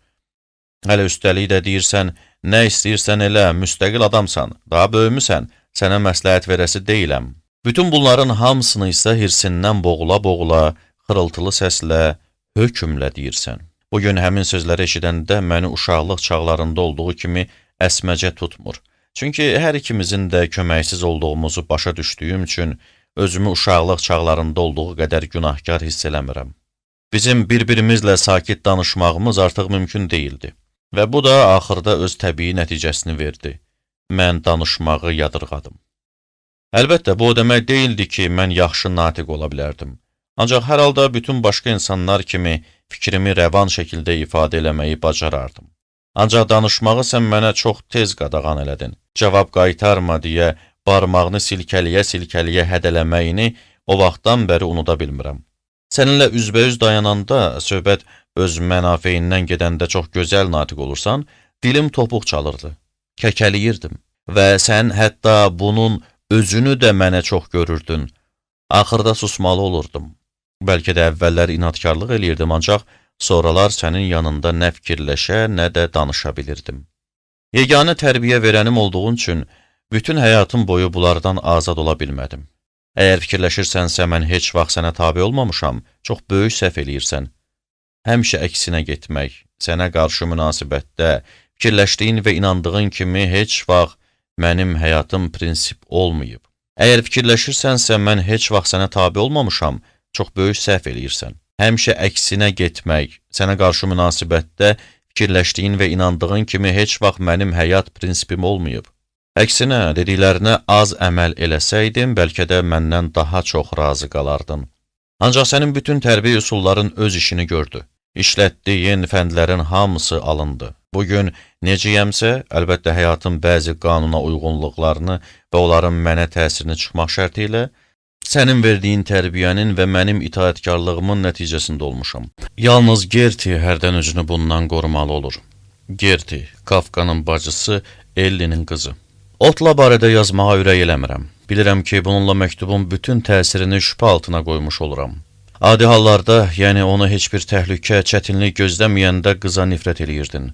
Hələ üstəlik də deyirsən, nə istəyirsən elə, müstəqil adamsan, daha böyümüsən, sənə məsləhət verəsi deyiləm. Bütün bunların hamısını isə hirsindən boğula-boğula, xırıltılı səslə, hökmlə deyirsən. Bugün həmin sözləri eşidəndə məni uşaqlıq çağlarında olduğu kimi əsməcə tutmur. Çünki hər ikimizin də köməksiz olduğumuzu başa düşdüyüm üçün özümü uşaqlıq çağlarında olduğu qədər günahkar hiss eləmirəm. Bizim bir-birimizlə sakit danışmağımız artıq mümkün deyildi. Və bu da axırda öz təbii nəticəsini verdi. Mən danışmağı yadırğadım. Əlbəttə, bu o demək deyildi ki, mən yaxşı natiq ola bilərdim. Ancaq hər halda bütün başqa insanlar kimi fikrimi rəvan şəkildə ifadə eləməyi bacarardım. Ancaq danışmağı sən mənə çox tez qadağan elədin. Cavab qaytarma deyə barmağını silkəliyə-silkəliyə hədələməyini o vaxtdan bəri unuda bilmirəm. Səninlə üzbəüz dayananda, söhbət öz mənafeyindən gedəndə çox gözəl natiq olursan, dilim topuq çalırdı, kəkəliyirdim və sən hətta bunun özünü də mənə çox görürdün. Axırda susmalı olurdum. Bəlkə də əvvəllər inadkarlıq eləyirdim, ancaq sonralar sənin yanında nə fikirləşə, nə də danışa bilirdim. Yeganə tərbiyə verənim olduğun üçün bütün həyatım boyu bunlardan azad ola bilmədim. Əgər fikirləşirsənsə, mən heç vaxt sənə tabe olmamışam, çox böyük səhv eləyirsən. Həmişə əksinə getmək, sənə qarşı münasibətdə, fikirləşdiyin və inandığın kimi heç vaxt mənim həyatım prinsip olmayıb. Əgər fikirləşirsənsə, mən heç vaxt sənə tabe olmamışam, çox böyük səhv eləyirsən. Həmişə əksinə getmək, sənə qarşı münasibətdə fikirləşdiyin və inandığın kimi heç vaxt mənim həyat prinsipim olmayıb. Əksinə, dediklərinə az əməl eləsəydim, bəlkə də məndən daha çox razı qalardın. Ancaq sənin bütün tərbiyə üsulların öz işini gördü. İşlətdiyin fəndlərin hamısı alındı. Bugün necəyəmsə, əlbəttə həyatın bəzi qanuna uyğunluqlarını və onların mənə təsirini çıxmaq şərti ilə, sənin verdiyin tərbiyənin və mənim itaətkarlığımın nəticəsində olmuşam. Yalnız Gerti hərdən özünü bundan qorumalı olur. Gerti, Kafkanın bacısı, Ellinin qızı. Otla barədə yazmağa ürək eləmirəm. Bilirəm ki, bununla məktubun bütün təsirini şübhə altına qoymuş oluram. Adi hallarda, yəni onu heç bir təhlükə, çətinlik gözləməyəndə qıza nifrət eləyirdin.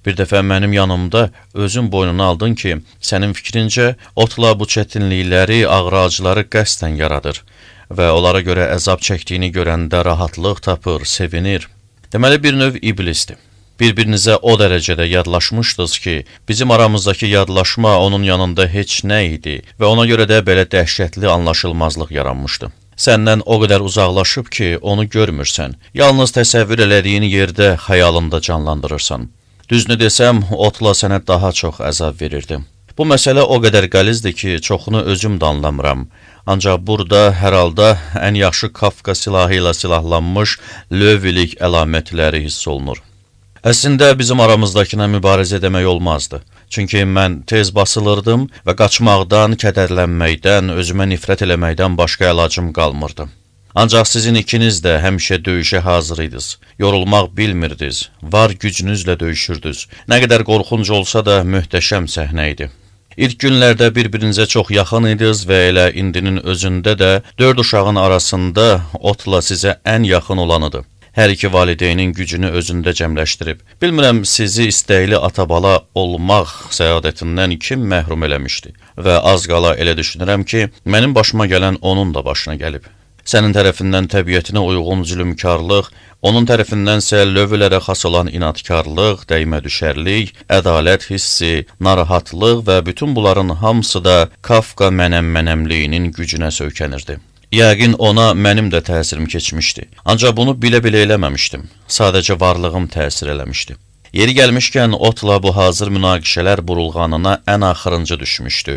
Bir dəfə mənim yanımda özün boynuna aldın ki, sənin fikrincə otla bu çətinlikləri, ağrı-acıları qəsdən yaradır və onlara görə əzab çəkdiyini görəndə rahatlıq tapır, sevinir. Deməli bir növ iblisdir. Bir-birinizə o dərəcədə yadlaşmışdınız ki, bizim aramızdakı yadlaşma onun yanında heç nə idi və ona görə də belə dəhşətli anlaşılmazlıq yaranmışdı. Səndən o qədər uzaqlaşıb ki, onu görmürsən. Yalnız təsəvvür elədiyin yerdə xəyalında canlandırırsan. Düzünü desəm, otla sənə daha çox əzab verirdi. Bu məsələ o qədər qəlizdir ki, çoxunu özüm də anlamıram. Ancaq burada hər halda ən yaxşı Kafka silahı ilə silahlanmış lövilik əlamətləri hiss olunur. Əslində bizim aramızdakına mübarizə demək olmazdı. Çünki mən tez basılırdım və qaçmaqdan, kədərlənməkdən, özümə nifrət eləməkdən başqa əlacım qalmırdı. Ancaq sizin ikiniz də həmişə döyüşə hazır idiniz. Yorulmaq bilmirdiniz, var gücünüzlə döyüşürdünüz. Nə qədər qorxunc olsa da möhtəşəm səhnə idi. İlk günlərdə bir-birinizə çox yaxın idiniz və elə indinin özündə də 4 uşağın arasında otla sizə ən yaxın olanıdır. Hər iki valideynin gücünü özündə cəmləşdirib. Bilmirəm, sizi istəkli ata-bala olmaq səadətindən kim məhrum eləmişdi və az qala elə düşünürəm ki, mənim başıma gələn onun da başına gəlib. Sənin tərəfindən təbiətinə uyğun zülümkarlıq, onun tərəfindənsə lövülərə xas olan inadkarlıq, dəymə-düşərlik, ədalət hissi, narahatlıq və bütün bunların hamısı da Kafka mənəm-mənəmliyinin gücünə söykənirdi. Yəqin ona mənim də təsirim keçmişdi. Ancaq bunu bilə-bilə eləməmişdim. Sadəcə varlığım təsir eləmişdi. Yeri gəlmişkən otla bu hazır münaqişələr burulğanına ən axırıncı düşmüşdü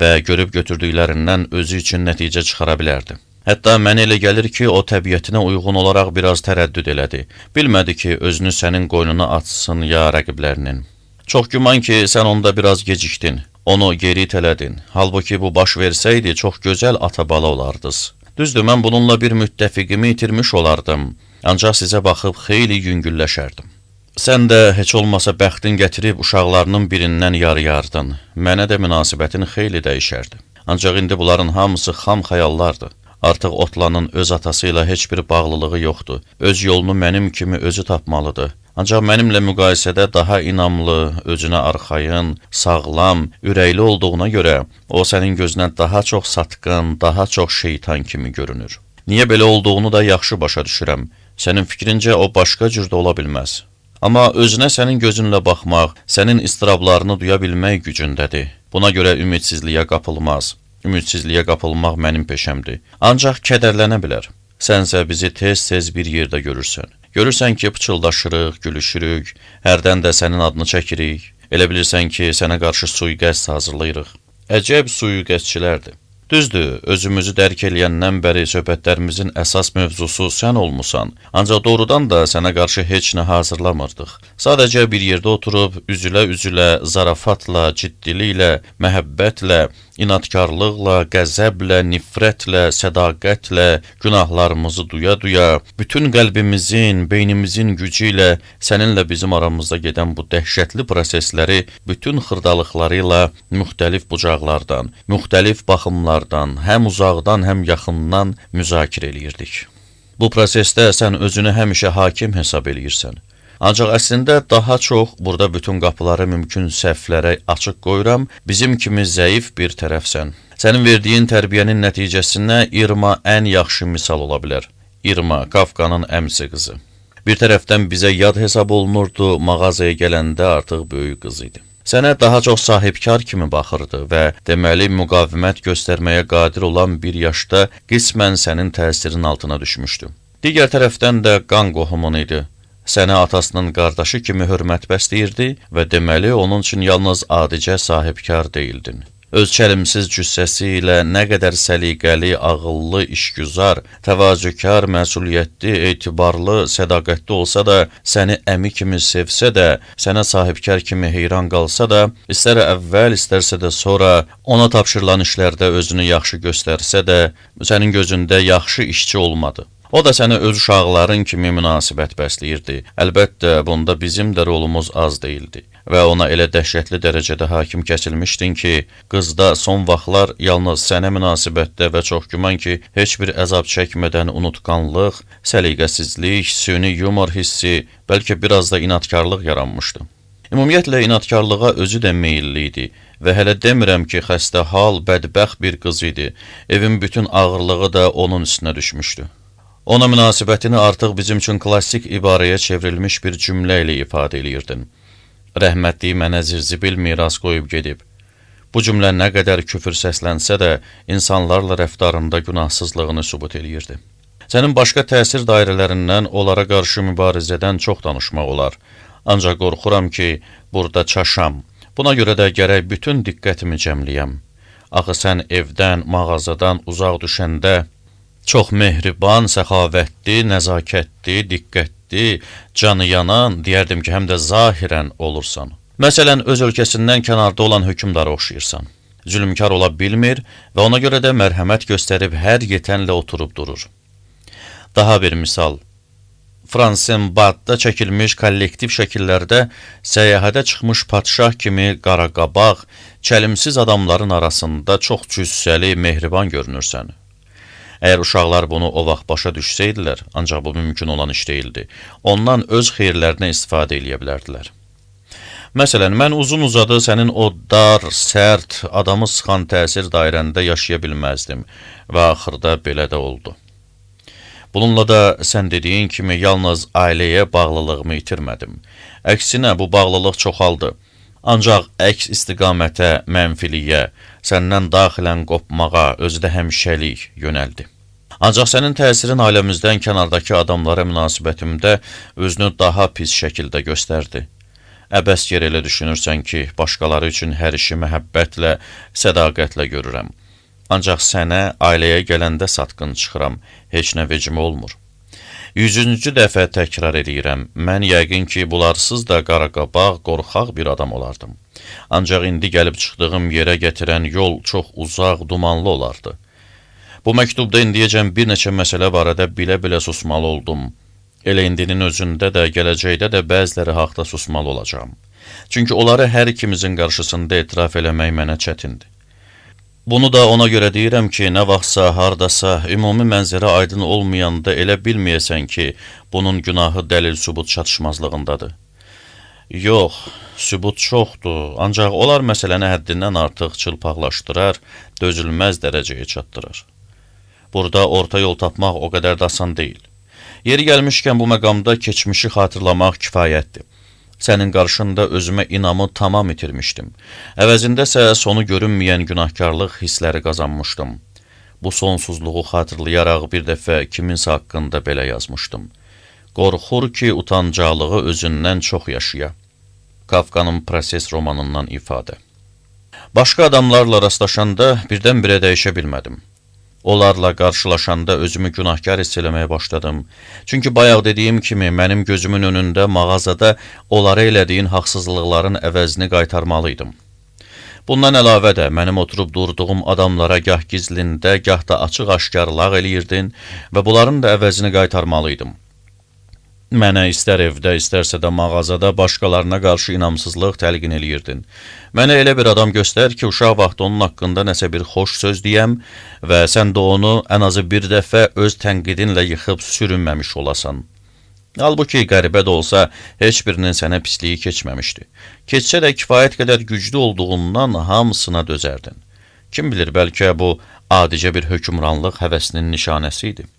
və görüb götürdüklərindən özü üçün nəticə çıxara bilərdi. Hətta mənə elə gəlir ki, o təbiətinə uyğun olaraq biraz tərəddüd elədi. Bilmədi ki, özünü sənin qoynuna atsın ya rəqiblərinin. Çox güman ki, sən onda biraz gecikdin. Onu geri itələdin. Halbuki bu baş versəydi, çox gözəl ata-bala olardınız. Düzdür, mən bununla bir müttəfiqimi itirmiş olardım. Ancaq sizə baxıb xeyli yüngülləşərdim. Sən də heç olmasa bəxtin gətirib uşaqlarının birindən yarıyardın. Mənə də münasibətin xeyli dəyişərdi. Ancaq indi bunların hamısı xam xəyallardır. Artıq Otlanın öz atası ilə heç bir bağlılığı yoxdur. Öz yolunu mənim kimi özü tapmalıdır. Ancaq mənimlə müqayisədə daha inamlı, özünə arxayın, sağlam, ürəkli olduğuna görə o sənin gözünə daha çox satqın, daha çox şeytan kimi görünür. Niyə belə olduğunu da yaxşı başa düşürəm. Sənin fikrincə o başqa cür də ola bilməz. Amma özünə sənin gözünlə baxmaq, sənin istirablarını duya bilmək gücündədir. Buna görə ümidsizliyə qapılmaz. Ümidsizliyə qapılmaq mənim peşəmdir. Ancaq kədərlənə bilər. Sənsə bizi tez-tez bir yerdə görürsən. Görürsən ki, pıçıldaşırıq, gülüşürük, hərdən də sənin adını çəkirik. Elə bilirsən ki, sənə qarşı sui-qəsd hazırlayırıq. Əcəb sui-qəsdçilərdir. Düzdür, özümüzü dərk eləyəndən bəri söhbətlərimizin əsas mövzusu sən olmusan. Ancaq doğrudan da sənə qarşı heç nə hazırlamırdıq. Sadəcə bir yerdə oturub, üzülə-üzülə, zarafatla, ciddiliklə, məhəbbətlə, inatkarlıqla, qəzəblə, nifrətlə, sədaqətlə, günahlarımızı duya-duya, bütün qəlbimizin, beynimizin gücü ilə səninlə bizim aramızda gedən bu dəhşətli prosesləri bütün xırdalıqları ilə müxtəlif bucaqlardan, müxtəlif baxımlardan, həm uzaqdan, həm yaxından müzakirə eləyirdik. Bu prosesdə sən özünü həmişə hakim hesab eləyirsən. Ancaq əslində daha çox burada bütün qapıları mümkün səhvlərə açıq qoyuram, bizim kimi zəif bir tərəfsən. Sənin verdiyin tərbiyənin nəticəsinə İrma ən yaxşı misal ola bilər. İrma, Kafkanın əmsi qızı. Bir tərəfdən bizə yad hesab olunurdu, mağazaya gələndə artıq böyük qız idi. Sənə daha çox sahibkar kimi baxırdı və deməli müqavimət göstərməyə qadir olan bir yaşda qismən sənin təsirin altına düşmüşdü. Digər tərəfdən də qan qohumun idi. Sənə atasının qardaşı kimi hörmət bəsləyirdi və deməli onun üçün yalnız adicə sahibkar deyildin. Öz çəlimsiz cüssəsi ilə nə qədər səliqəli, ağıllı, işgüzar, təvazökar, məsuliyyətli, etibarlı, sədaqətli olsa da, səni əmi kimi sevsə də, sənə sahibkar kimi heyran qalsa da, istər əvvəl, istərsə də sonra ona tapşırılan işlərdə özünü yaxşı göstərsə də, sənin gözündə yaxşı işçi olmadı. O da sənə öz uşaqların kimi münasibət bəsləyirdi. Əlbəttə, bunda bizim də rolumuz az deyildi. Və ona elə dəhşətli dərəcədə hakim kəsilmişdin ki, qızda son vaxtlar yalnız sənə münasibətdə və çox güman ki, heç bir əzab çəkmədən unutqanlıq, səliqəsizlik, süni yumor hissi, bəlkə biraz da inatkarlıq yaranmışdı. Ümumiyyətlə, inatkarlığa özü də meyilli idi və hələ demirəm ki, xəstə hal, bədbəxt bir qız idi. Evin bütün ağırlığı da onun üstünə düşmüşdü. Ona münasibətini artıq bizim üçün klassik ibarəyə çevrilmiş bir cümlə ilə ifadə eləyirdin. Rəhmətli mənə zirzibil miras qoyub gedib. Bu cümlə nə qədər küfür səslənsə də, insanlarla rəftarında günahsızlığını sübut eləyirdi. Sənin başqa təsir dairələrindən onlara qarşı mübarizədən çox danışmaq olar. Ancaq qorxuram ki, burada çaşam. Buna görə də gərək bütün diqqətimi cəmləyəm. Axı sən evdən, mağazadan uzaq düşəndə, çox mehriban, səxavətli, nəzakətli, diqqətli, canı yanan, deyərdim ki, həm də zahirən olursan. Məsələn, öz ölkəsindən kənarda olan hökmdara oxşayırsan. Zülmkar ola bilmir və ona görə də mərhəmət göstərib hər yetənlə oturub durur. Daha bir misal. Fransenbadda çəkilmiş kollektiv şəkillərdə səyahətə çıxmış padşah kimi qaraqabaq, çəlimsiz adamların arasında çox cüssəli, mehriban görünürsən. Əgər uşaqlar bunu o vaxt başa düşsəydilər, ancaq bu mümkün olan iş deyildi, ondan öz xeyirlərinə istifadə eləyə bilərdilər. Məsələn, mən uzun-uzadı sənin o dar, sərt, adamı sıxan təsir dairəndə yaşaya bilməzdim və axırda belə də oldu. Bununla da sən dediyin kimi yalnız ailəyə bağlılığımı itirmədim. Əksinə, bu bağlılıq çoxaldı. Ancaq əks istiqamətə, mənfiliyə, səndən daxilən qopmağa, özü də həmişəlik yönəldi. Ancaq sənin təsirin ailəmizdən kənardakı adamlara münasibətimdə özünü daha pis şəkildə göstərdi. Əbəs yer elə düşünürsən ki, başqaları üçün hər işi məhəbbətlə, sədaqətlə görürəm. Ancaq sənə, ailəyə gələndə satqın çıxıram, heç nə vecimə olmur. 100-cü dəfə təkrar edirəm, mən yəqin ki, bularsız da qaraqabaq, qorxaq bir adam olardım. Ancaq indi gəlib çıxdığım yerə gətirən yol çox uzaq, dumanlı olardı. Bu məktubda indiyəcən bir neçə məsələ barədə bilə-bilə susmalı oldum. Elə indinin özündə də, gələcəkdə də bəziləri haqda susmalı olacağam. Çünki onları hər ikimizin qarşısında etiraf eləmək mənə çətindir. Bunu da ona görə deyirəm ki, nə vaxtsa, hardasa, ümumi mənzərə aydın olmayanda elə bilməyəsən ki, bunun günahı dəlil-sübut çatışmazlığındadır. Yox, sübut çoxdur, ancaq onlar məsələni həddindən artıq çılpaqlaşdırar, dözülməz dərəcəyə çatdırır. Burada orta yol tapmaq o qədər də asan deyil. Yeri gəlmişkən bu məqamda keçmişi xatırlamaq kifayətdir. Sənin qarşında özümə inamı tamam itirmişdim. Əvəzində isə sonu görünməyən günahkarlıq hissləri qazanmışdım. Bu sonsuzluğu xatırlayaraq bir dəfə kiminsə haqqında belə yazmışdım. Qorxur ki, utancaqlığı özündən çox yaşaya. Kafkanın Proses romanından ifadə. Başqa adamlarla rastlaşanda birdən-birə dəyişə bilmədim. Onlarla qarşılaşanda özümü günahkar hiss eləməyə başladım. Çünki bayaq dediyim kimi, mənim gözümün önündə mağazada onlara elədiyin haqsızlıqların əvəzini qaytarmalıydım. Bundan əlavə də mənim oturub durduğum adamlara gah gizlində, gah da açıq-aşkarlıq eləyirdin və bunların da əvəzini qaytarmalıydım. Mənə istər evdə, istərsə də mağazada başqalarına qarşı inamsızlıq təlqin eləyirdin. Mənə elə bir adam göstər ki, uşaq vaxtı onun haqqında nəsə bir xoş söz deyəm və sən də onu ən azı bir dəfə öz tənqidinlə yıxıb sürünməmiş olasan. Halbuki qəribə də olsa, heç birinin sənə pisliyi keçməmişdi. Keçsə də kifayət qədər güclü olduğundan hamısına dözərdin. Kim bilir, bəlkə bu adicə bir hökmranlıq həvəsinin nişanəsi idi.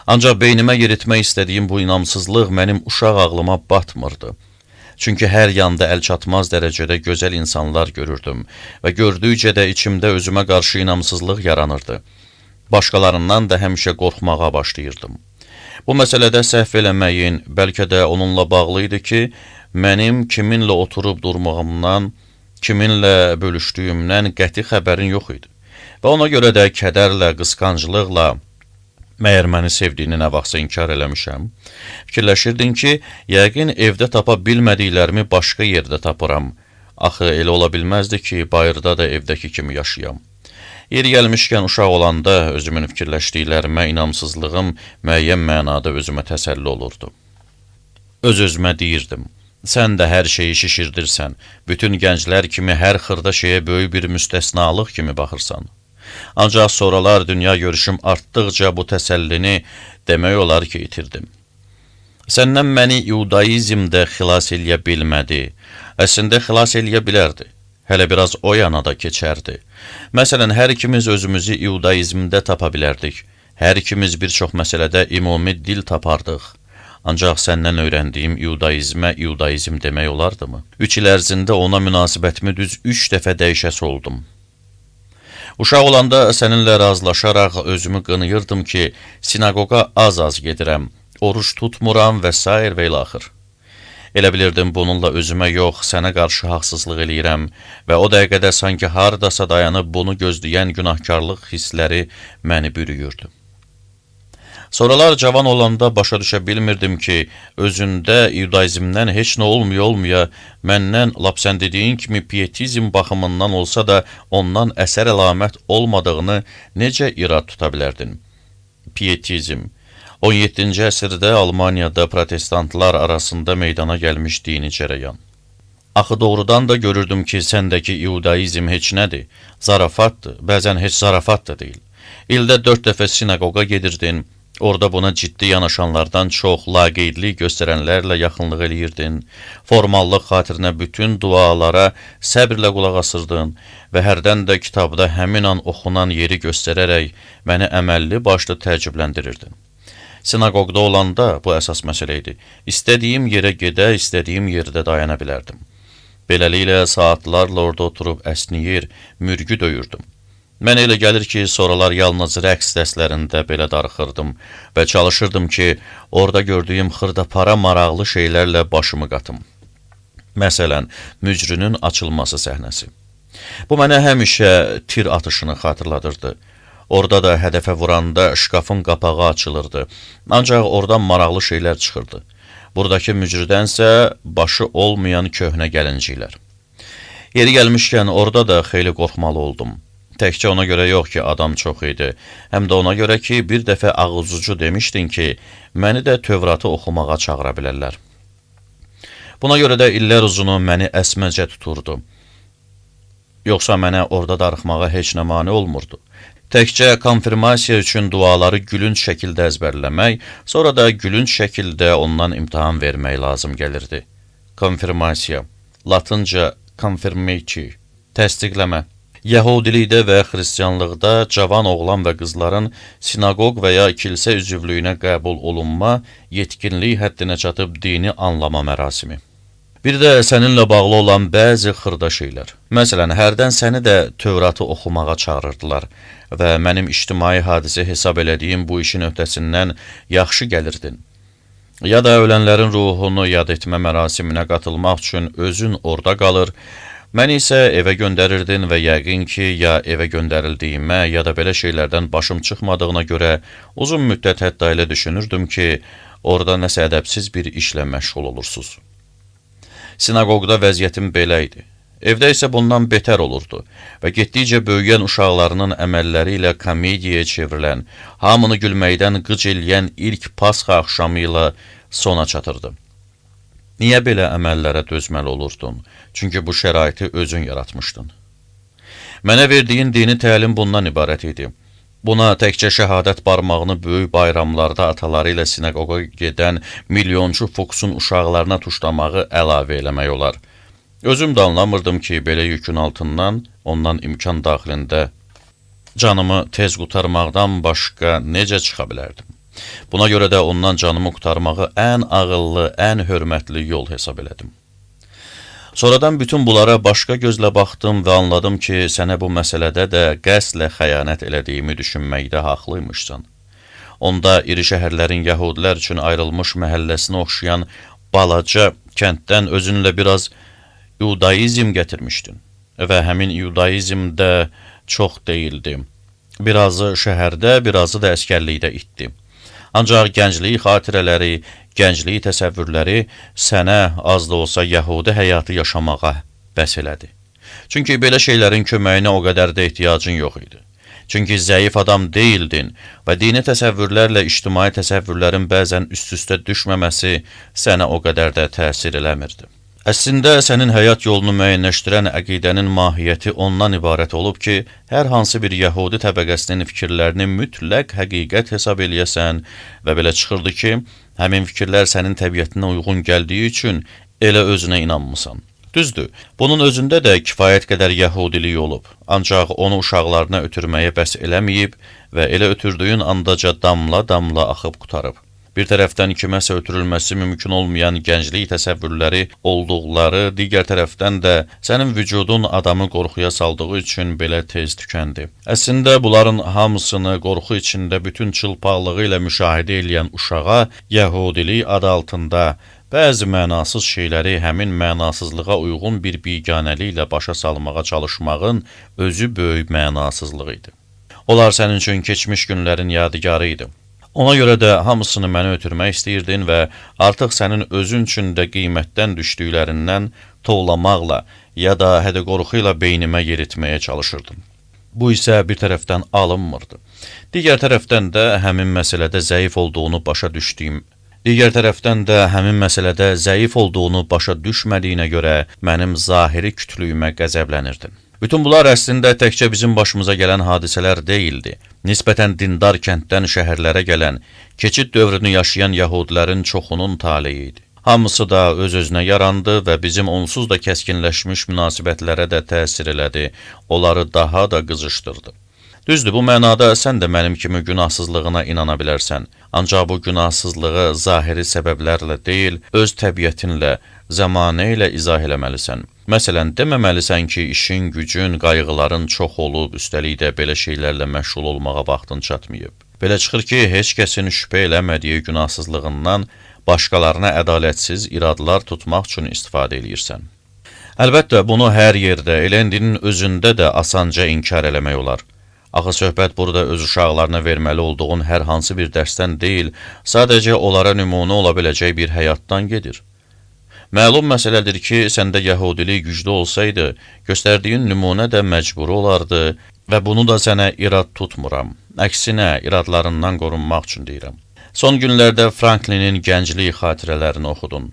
Ancaq beynimə yeritmək istədiyim bu inamsızlıq mənim uşaq ağlıma batmırdı. Çünki hər yanda əlçatmaz dərəcədə gözəl insanlar görürdüm və gördükcə də içimdə özümə qarşı inamsızlıq yaranırdı. Başqalarından da həmişə qorxmağa başlayırdım. Bu məsələdə səhv eləməyin, bəlkə də onunla bağlı idi ki, mənim kiminlə oturub durmağımdan, kiminlə bölüşdüyümdən qəti xəbərin yox idi. Və ona görə də kədərlə, qısqanclıqla, məyər məni sevdiyini nə vaxtsa inkar eləmişəm, fikirləşirdin ki, yəqin evdə tapa bilmədiklərimi başqa yerdə tapıram. Axı elə ola bilməzdi ki, bayırda da evdəki kimi yaşayam. Yeri gəlmişkən uşaq olanda özümün fikirləşdiklərimə inamsızlığım müəyyən mənada özümə təsəlli olurdu. Öz-özümə deyirdim, sən də hər şeyi şişirdirsən, bütün gənclər kimi hər xırda şeyə böyük bir müstəsnalıq kimi baxırsan. Ancaq sonralar dünya görüşüm artdıqca bu təsəllini demək olar ki, itirdim. Səndən məni iudaizm də xilas eləyə bilmədi. Əslində xilas eləyə bilərdi. Hələ biraz o yana da keçərdi. Məsələn, hər ikimiz özümüzü iudaizmdə tapa bilərdik. Hər ikimiz bir çox məsələdə ümumi dil tapardıq. Ancaq səndən öyrəndiyim iudaizm demək olardımı? 3 il ərzində ona münasibətimi düz 3 dəfə dəyişəsi oldum. Uşaq olanda səninlə razılaşaraq özümü qınıyırdım ki, sinagoqa az-az gedirəm, oruç tutmuram və s. və ilaxır. Elə bilirdim bununla özümə yox, sənə qarşı haqsızlıq eləyirəm və o dəqiqədə sanki hardasa dayanıb bunu gözləyən günahkarlıq hissləri məni bürüyürdü. Sonralar cavan olanda başa düşə bilmirdim ki, özündə iudaizmdən heç nə olmaya, məndən lap sən dediyin kimi pietizm baxımından olsa da ondan əsər əlamət olmadığını necə irad tuta bilərdin? Pietizm 17-ci əsrdə Almaniyada protestantlar arasında meydana gəlmiş dini cərəyan. Axı doğrudan da görürdüm ki, səndəki iudaizm heç nədir, zarafatdır, bəzən heç zarafat da deyil. İldə 4 dəfə sinagoqa gedirdin, orada buna ciddi yanaşanlardan çox laqeydlik göstərənlərlə yaxınlıq eləyirdin, formallıq xatirinə bütün dualara səbrlə qulaq asırdın və hərdən də kitabda həmin an oxunan yeri göstərərək məni əməlli başlı təəccübləndirirdin. Sinagogda olanda bu əsas məsələ idi. İstədiyim yerə gedə, istədiyim yerdə dayana bilərdim. Beləliklə saatlarla orada oturub əsniyir, mürgü döyürdüm. Mənə elə gəlir ki, sonralar yalnız rəqs dərslərində belə darıxırdım və çalışırdım ki, orada gördüyüm xırdapara maraqlı şeylərlə başımı qatım. Məsələn, mücrünün açılması səhnəsi. Bu mənə həmişə tir atışını xatırladırdı. Orada da hədəfə vuranda şkafın qapağı açılırdı. Ancaq oradan maraqlı şeylər çıxırdı. Buradakı mücrüdənsə başı olmayan köhnə gəlinciklər. Yeri gəlmişkən orada da xeyli qorxmalı oldum. Təkcə ona görə yox ki, adam çox idi. Həm də ona görə ki, bir dəfə ağuzucu demişdin ki, məni də Tövratı oxumağa çağıra bilərlər. Buna görə də illər uzunu məni əsməcə tuturdu. Yoxsa mənə orada darıxmağa heç nə mane olmurdu. Təkcə konfirmasiya üçün duaları gülünc şəkildə əzbərləmək, sonra da gülünc şəkildə ondan imtahan vermək lazım gəlirdi. Konfirmasiya, latınca confirmati, təsdiqləmə. Yahudilikdə və xristianlıqda cavan oğlan və qızların sinagog və ya kilsə üzvlüyünə qəbul olunma, yetkinlik həddinə çatıb dini anlama mərasimi. Bir də səninlə bağlı olan bəzi xırda şeylər. Məsələn, hərdən səni də Tövratı oxumağa çağırırdılar və mənim ictimai hadisə hesab elədiyim bu işin öhdəsindən yaxşı gəlirdin. Ya da ölənlərin ruhunu yad etmə mərasiminə qatılmaq üçün özün orada qalır, məni isə evə göndərirdin və yəqin ki, ya evə göndərildiyimə, ya da belə şeylərdən başım çıxmadığına görə uzun müddət hətta elə düşünürdüm ki, orada nəsə ədəbsiz bir işlə məşğul olursunuz. Sinagogda vəziyyətim belə idi. Evdə isə bundan betər olurdu və getdikcə böyüyən uşaqlarının əməlləri ilə komediyaya çevrilən, hamını gülməkdən qıc eləyən ilk Pasxa axşamı ilə sona çatırdı. Niyə belə əməllərə dözməli olurdun? Çünki bu şəraiti özün yaratmışdın. Mənə verdiyin dini təlim bundan ibarət idi. Buna təkcə şəhadət barmağını böyük bayramlarda ataları ilə sinagoga gedən milyonçu Foksun uşaqlarına tuşlamağı əlavə eləmək olar. Özüm də anlamırdım ki, belə yükün altından, ondan imkan daxilində canımı tez qurtarmaqdan başqa necə çıxa bilərdim. Buna görə də ondan canımı qurtarmağı ən ağıllı, ən hörmətli yol hesab elədim. Sonradan bütün bunlara başqa gözlə baxdım və anladım ki, sənə bu məsələdə də qəsdlə xəyanət elədiyimi düşünməkdə haqlıymışsan. Onda iri şəhərlərin yəhudilər üçün ayrılmış məhəlləsinə oxşayan balaca kənddən özünlə biraz iudaizm gətirmişdin və həmin iudaizm də çox deyildi. Birazı şəhərdə, birazı da əskərlikdə itdi. Ancaq gənclik xatirələri, gənclik təsəvvürləri sənə az da olsa yəhudi həyatı yaşamağa bəs elədi. Çünki belə şeylərin köməyinə o qədər də ehtiyacın yox idi. Çünki zəif adam deyildin və dini təsəvvürlərlə ictimai təsəvvürlərin bəzən üst-üstə düşməməsi sənə o qədər də təsir eləmirdi. Əslində, sənin həyat yolunu müəyyənləşdirən əqidənin mahiyyəti ondan ibarət olub ki, hər hansı bir yəhudi təbəqəsinin fikirlərini mütləq həqiqət hesab eləyəsən və belə çıxırdı ki, həmin fikirlər sənin təbiətinə uyğun gəldiyi üçün elə özünə inanmısan. Düzdür, bunun özündə də kifayət qədər yəhudilik olub, ancaq onu uşaqlarına ötürməyə bəs eləməyib və elə ötürdüyün andaca damla-damla axıb qutarıb. Bir tərəfdən kiməsə ötürülməsi mümkün olmayan gənclik təsəvvürləri olduqları, digər tərəfdən də sənin vücudun adamı qorxuya saldığı üçün belə tez tükəndi. Əslində, bunların hamısını qorxu içində bütün çılpaqlığı ilə müşahidə eləyən uşağa yəhudilik adı altında bəzi mənasız şeyləri həmin mənasızlığa uyğun bir biganəliklə başa salmağa çalışmağın özü böyük mənasızlığı idi. Onlar sənin üçün keçmiş günlərin yadigarı idi. Ona görə də hamısını mənə ötürmək istəyirdin və artıq sənin özün üçün də qiymətdən düşdüklərindən tovlamaqla ya da hədə-qorxu ilə beynimə yeritməyə çalışırdım. Bu isə bir tərəfdən alınmırdı. Digər tərəfdən də həmin məsələdə zəif olduğunu başa düşmədiyinə görə mənim zahiri kütlüyümə qəzəblənirdin. Bütün bunlar əslində təkcə bizim başımıza gələn hadisələr deyildi. Nisbətən dindar kənddən şəhərlərə gələn, keçid dövrünü yaşayan yəhudilərin çoxunun taleyi idi. Hamısı da öz-özünə yarandı və bizim onsuz da kəskinləşmiş münasibətlərə də təsir elədi, onları daha da qızışdırdı. Düzdür, bu mənada sən də mənim kimi günahsızlığına inana bilərsən. Ancaq bu günahsızlığı zahiri səbəblərlə deyil, öz təbiətinlə, zəmanə ilə izah eləməlisən. Məsələn, deməməlisən ki, işin, gücün, qayğıların çox olub, üstəlik də belə şeylərlə məşğul olmağa vaxtın çatmayıb. Belə çıxır ki, heç kəsin şübhə eləmədiyi günahsızlığından başqalarına ədalətsiz iradlar tutmaq üçün istifadə eləyirsən. Əlbəttə, bunu hər yerdə, elə indinin özündə də asanca inkar eləmək olar. Axı söhbət burada öz uşaqlarına verməli olduğun hər hansı bir dərsdən deyil, sadəcə onlara nümunə ola biləcək bir həyatdan gedir. Məlum məsələdir ki, səndə yəhudilik güclü olsaydı, göstərdiyin nümunə də məcburi olardı və bunu da sənə irad tutmuram. Əksinə, iradlarından qorunmaq üçün deyirəm. Son günlərdə Franklinin gənclik xatirələrini oxudun.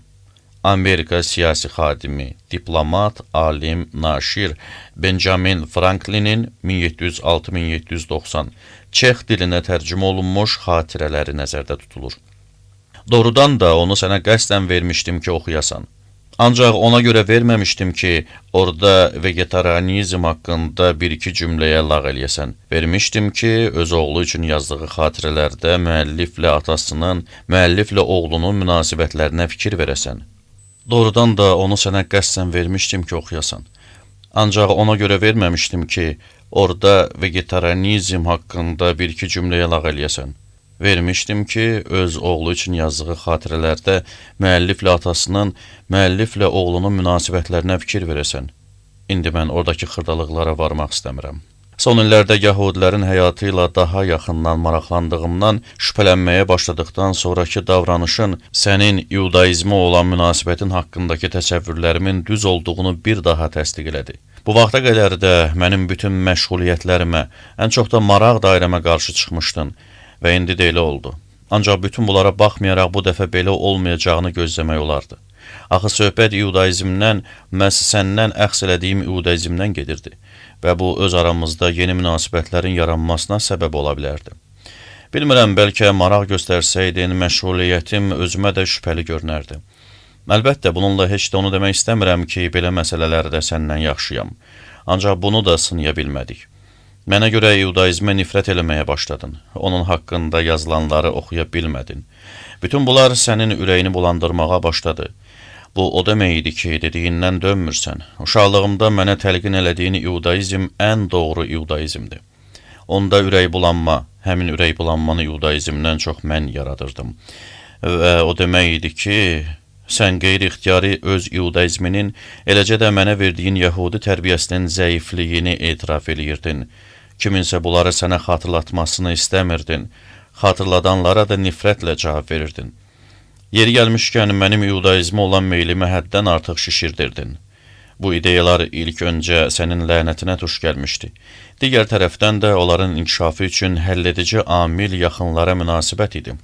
Amerika siyasi xadimi, diplomat, alim, naşir Benjamin Franklinin 1706-1790 Çex dilinə tərcümə olunmuş xatirələri nəzərdə tutulur. Doğrudan da onu sənə qəsdən vermişdim ki, oxuyasan. Ancaq ona görə verməmişdim ki, orada vegetarianizm haqqında bir-iki cümləyə lağ eləyəsən. Vermişdim ki, öz oğlu üçün yazdığı xatirələrdə müəlliflə atasının, müəlliflə oğlunun münasibətlərinə fikir verəsən. Doğrudan da onu sənə qəsdən vermişdim ki, oxuyasan. Ancaq ona görə verməmişdim ki, orada vegetarianizm haqqında bir-iki cümləyə lağ eləyəsən. Vermişdim ki, öz oğlu üçün yazdığı xatirələrdə müəlliflə atasının, müəlliflə oğlunun münasibətlərinə fikir verəsən. İndi mən oradakı xırdalıqlara varmaq istəmirəm. Son illərdə yəhudilərin həyatı ilə daha yaxından maraqlandığımdan şübhələnməyə başladıqdan sonraki davranışın sənin iudaizmə olan münasibətin haqqındakı təsəvvürlərimin düz olduğunu bir daha təsdiq elədi. Bu vaxta qədər də mənim bütün məşğuliyyətlərimə, ən çox da maraq dairəmə qarşı çıxmışdın və indi də elə oldu. Ancaq bütün bunlara baxmayaraq bu dəfə belə olmayacağını gözləmək olardı. Axı söhbət iudaizmdən, məhz səndən əxs elədiyim iudaizmdən gedirdi və bu öz aramızda yeni münasibətlərin yaranmasına səbəb ola bilərdi. Bilmirəm, bəlkə maraq göstərsəydin, məşğuliyyətim özümə də şübhəli görünərdi. Əlbəttə, bununla heç də onu demək istəmirəm ki, belə məsələlərdə səndən yaxşıyam. Ancaq bunu da sınaya bilmədik. Mənə görə iudaizmə nifrət eləməyə başladın. Onun haqqında yazılanları oxuya bilmədin. Bütün bunlar sənin ürəyini bulandırmağa başladı. Bu o demək idi ki, dediyindən dönmürsən. Uşaqlığımda mənə təlqin elədiyin iudaizm ən doğru iudaizmdir. Onda ürək bulanma, həmin ürək bulanmanı iudaizmdən çox mən yaradırdım. Və o demək idi ki, sən qeyri-ixtiyari öz iudaizminin, eləcə də mənə verdiyin yəhudi tərbiyəsinin zəifliyini etiraf eləyirdin. Kiminsə bunları sənə xatırlatmasını istəmirdin. Xatırladanlara da nifrətlə cavab verirdin. Yeri gəlmişkən mənim iudaizmə olan meylimi həddən artıq şişirdirdin. Bu ideyalar ilk öncə sənin lənətinə tuş gəlmişdi. Digər tərəfdən də onların inkişafı üçün həlledici amil yaxınlara münasibət idi.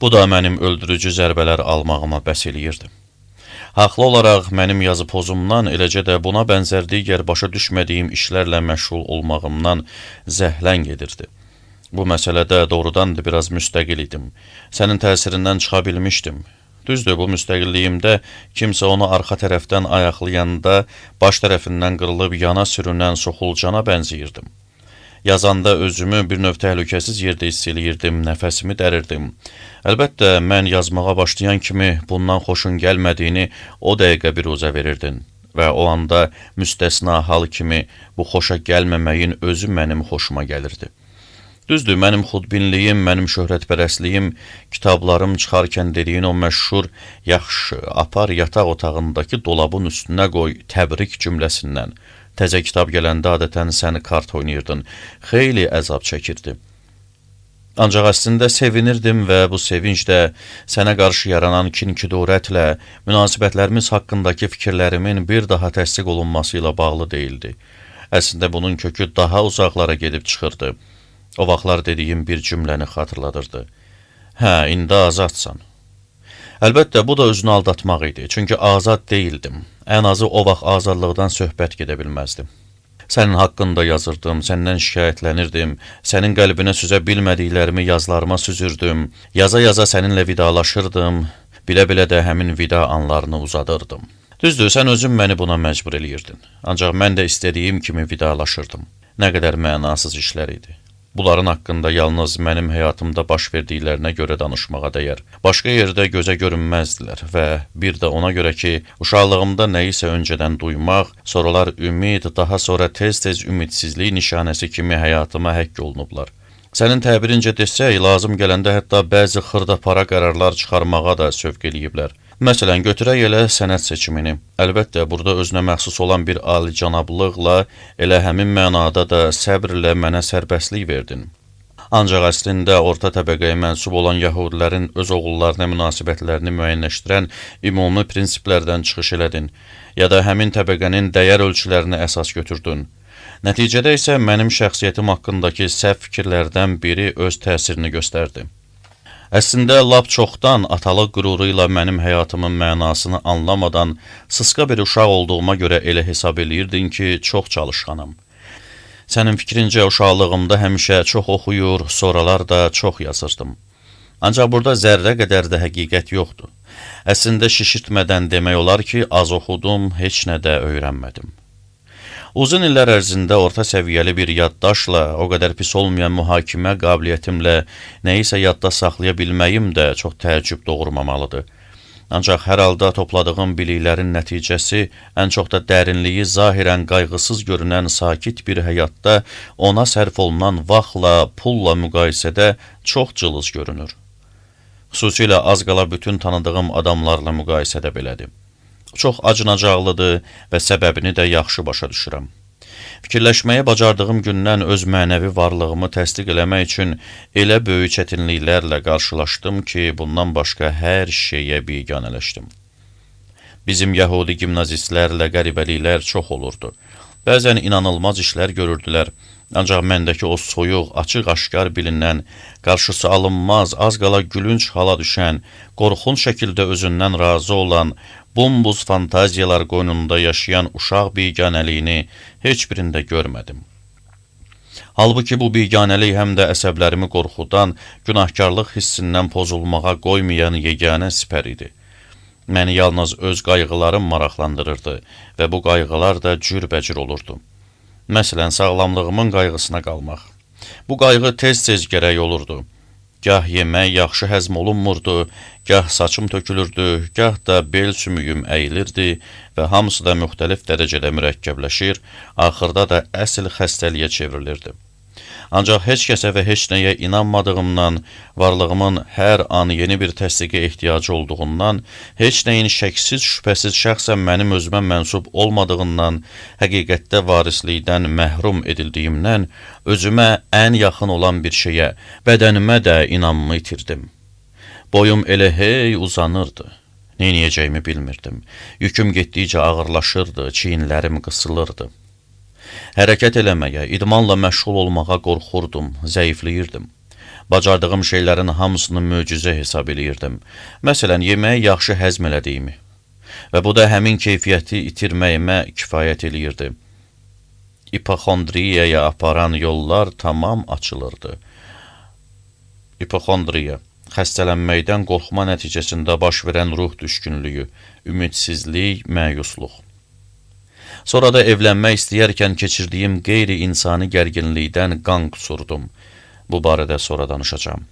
Bu da mənim öldürücü zərbələr almağıma bəs eləyirdi. Haqlı olaraq mənim yazı pozumdan, eləcə də buna bənzər digər başa düşmədiyim işlərlə məşğul olmağımdan zəhlən gedirdi. Bu məsələdə doğrudan da biraz müstəqil idim. Sənin təsirindən çıxa bilmişdim. Düzdür, bu müstəqilliyimdə kimsə onu arxa tərəfdən ayaqlayanda baş tərəfindən qırılıb yana sürünən soxulcana bənziyirdim. Yazanda özümü bir növ təhlükəsiz yerdə hiss eləyirdim, nəfəsimi dərirdim. Əlbəttə, mən yazmağa başlayan kimi bundan xoşun gəlmədiyini o dəqiqə bir uzə verirdin və o anda müstəsna hal kimi bu xoşa gəlməməyin özü mənim xoşuma gəlirdi. Düzdür, mənim xudbinliyim, mənim şöhrətpərəstliyim, kitablarım çıxarkən dediyin o məşhur, yaxşı, apar yataq otağındakı dolabın üstünə qoy, təbrik cümləsindən. Təzə kitab gələndə adətən səni kart oynayırdın, xeyli əzab çəkirdi. Ancaq əslində sevinirdim və bu sevinc də sənə qarşı yaranan kin-kidurətlə, münasibətlərimiz haqqındakı fikirlərimin bir daha təsdiq olunması ilə bağlı deyildi. Əslində bunun kökü daha uzaqlara gedib çıxırdı. O vaxtlar dediyim bir cümləni xatırladırdı. Hə, indi azadsan. Əlbəttə, bu da özünü aldatmaq idi, çünki azad deyildim. Ən azı o vaxt azadlıqdan söhbət gedə bilməzdim. Sənin haqqında yazırdım, səndən şikayətlənirdim, sənin qəlbinə süzə bilmədiklərimi yazılarıma süzürdüm, yaza-yaza səninlə vidalaşırdım, bilə-bilə də həmin vida anlarını uzadırdım. Düzdür, sən özün məni buna məcbur eləyirdin, ancaq mən də istədiyim kimi vidalaşırdım. Nə qədər mənasız işlər idi. Bunların haqqında yalnız mənim həyatımda baş verdiklərinə görə danışmağa dəyər. Başqa yerdə gözə görünməzdilər və bir də ona görə ki, uşaqlığımda nəyisə öncədən duymaq, sonralar ümid, daha sonra tez-tez ümidsizlik nişanəsi kimi həyatıma həkk olunublar. Sənin təbirincə desək, lazım gələndə hətta bəzi xırdapara qərarlar çıxarmağa da sövq eləyiblər. Məsələn, götürək elə sənət seçimini. Əlbəttə, burada özünə məxsus olan bir alicənablıqla, elə həmin mənada da səbrlə mənə sərbəstlik verdin. Ancaq əslində orta təbəqəyə mənsub olan yəhudilərin öz oğullarına münasibətlərini müəyyənləşdirən ümumi prinsiplərdən çıxış elədin, ya da həmin təbəqənin dəyər ölçülərini əsas götürdün. Nəticədə isə mənim şəxsiyyətim haqqındakı səhv fikirlərdən biri öz təsirini göstərdi. Əslində, lap çoxdan atalıq qüruru ilə mənim həyatımın mənasını anlamadan, sısqa bir uşaq olduğuma görə elə hesab eləyirdin ki, çox çalışqanam. Sənin fikrincə uşaqlığımda həmişə çox oxuyur, sonralar da çox yazırdım. Ancaq burada zərrə qədər də həqiqət yoxdur. Əslində şişirtmədən demək olar ki, az oxudum, heç nə də öyrənmədim. Uzun illər ərzində orta səviyyəli bir yaddaşla, o qədər pis olmayan mühakimə qabiliyyətimlə nəyisə yadda saxlaya bilməyim də çox təəccüb doğurmamalıdır. Ancaq hər halda topladığım biliklərin nəticəsi ən çox da dərinliyi zahirən qayğısız görünən sakit bir həyatda ona sərf olunan vaxtla, pulla müqayisədə çox cılız görünür. Xüsusilə az qala bütün tanıdığım adamlarla müqayisədə belədir. Çox acınacaqlıdır və səbəbini də yaxşı başa düşürəm. Fikirləşməyə bacardığım gündən öz mənəvi varlığımı təsdiq eləmək üçün elə böyük çətinliklərlə qarşılaşdım ki, bundan başqa hər şeyə biganələşdim. Bizim yəhudi gimnazistlərlə qəribəliklər çox olurdu. Bəzən inanılmaz işlər görürdülər. Ancaq məndəki o soyuq, açıq-aşkar bilinən, qarşısı alınmaz, az qala gülünc hala düşən, qorxunc şəkildə özündən razı olan, bumbuz fantaziyalar qoynunda yaşayan uşaq biganəliyini heç birində görmədim. Halbuki bu biganəlik həm də əsəblərimi qorxudan, günahkarlıq hissindən pozulmağa qoymayan yeganə sipər idi. Məni yalnız öz qayğılarım maraqlandırırdı və bu qayğılar da cürbəcür olurdu. Məsələn, sağlamlığımın qayğısına qalmaq. Bu qayğı tez-tez gərək olurdu. Gah yemək yaxşı həzm olunmurdu, gah saçım tökülürdü, gah da bel sümüyüm əyilirdi və hamısı da müxtəlif dərəcədə mürəkkəbləşir, axırda da əsl xəstəliyə çevrilirdi. Ancaq heç kəsə və heç nəyə inanmadığımdan, varlığımın hər an yeni bir təsdiqə ehtiyacı olduğundan, heç nəyin şəksiz şübhəsiz şəxsən mənim özümə mənsub olmadığından, həqiqətdə varislikdən məhrum edildiyimdən, özümə ən yaxın olan bir şeyə, bədənimə də inanımı itirdim. Boyum elə hey uzanırdı. Neyniyəcəyimi bilmirdim. Yüküm getdikcə ağırlaşırdı, çiyinlərim qısılırdı. Hərəkət eləməyə, idmanla məşğul olmağa qorxurdum, zəifləyirdim. Bacardığım şeylərin hamısını möcüzə hesab eləyirdim. Məsələn, yeməyi yaxşı həzm elədiyimi. Və bu da həmin keyfiyyəti itirməyimə kifayət eləyirdi. İpoxondriyaya aparan yollar tamam açılırdı. İpoxondriya, xəstələnməkdən qorxma nəticəsində baş verən ruh düşkünlüyü, ümidsizlik, məyusluq. Sonra da evlənmək istəyərkən keçirdiyim qeyri-insani gərginlikdən qan qusurdum. Bu barədə sonra danışacağam.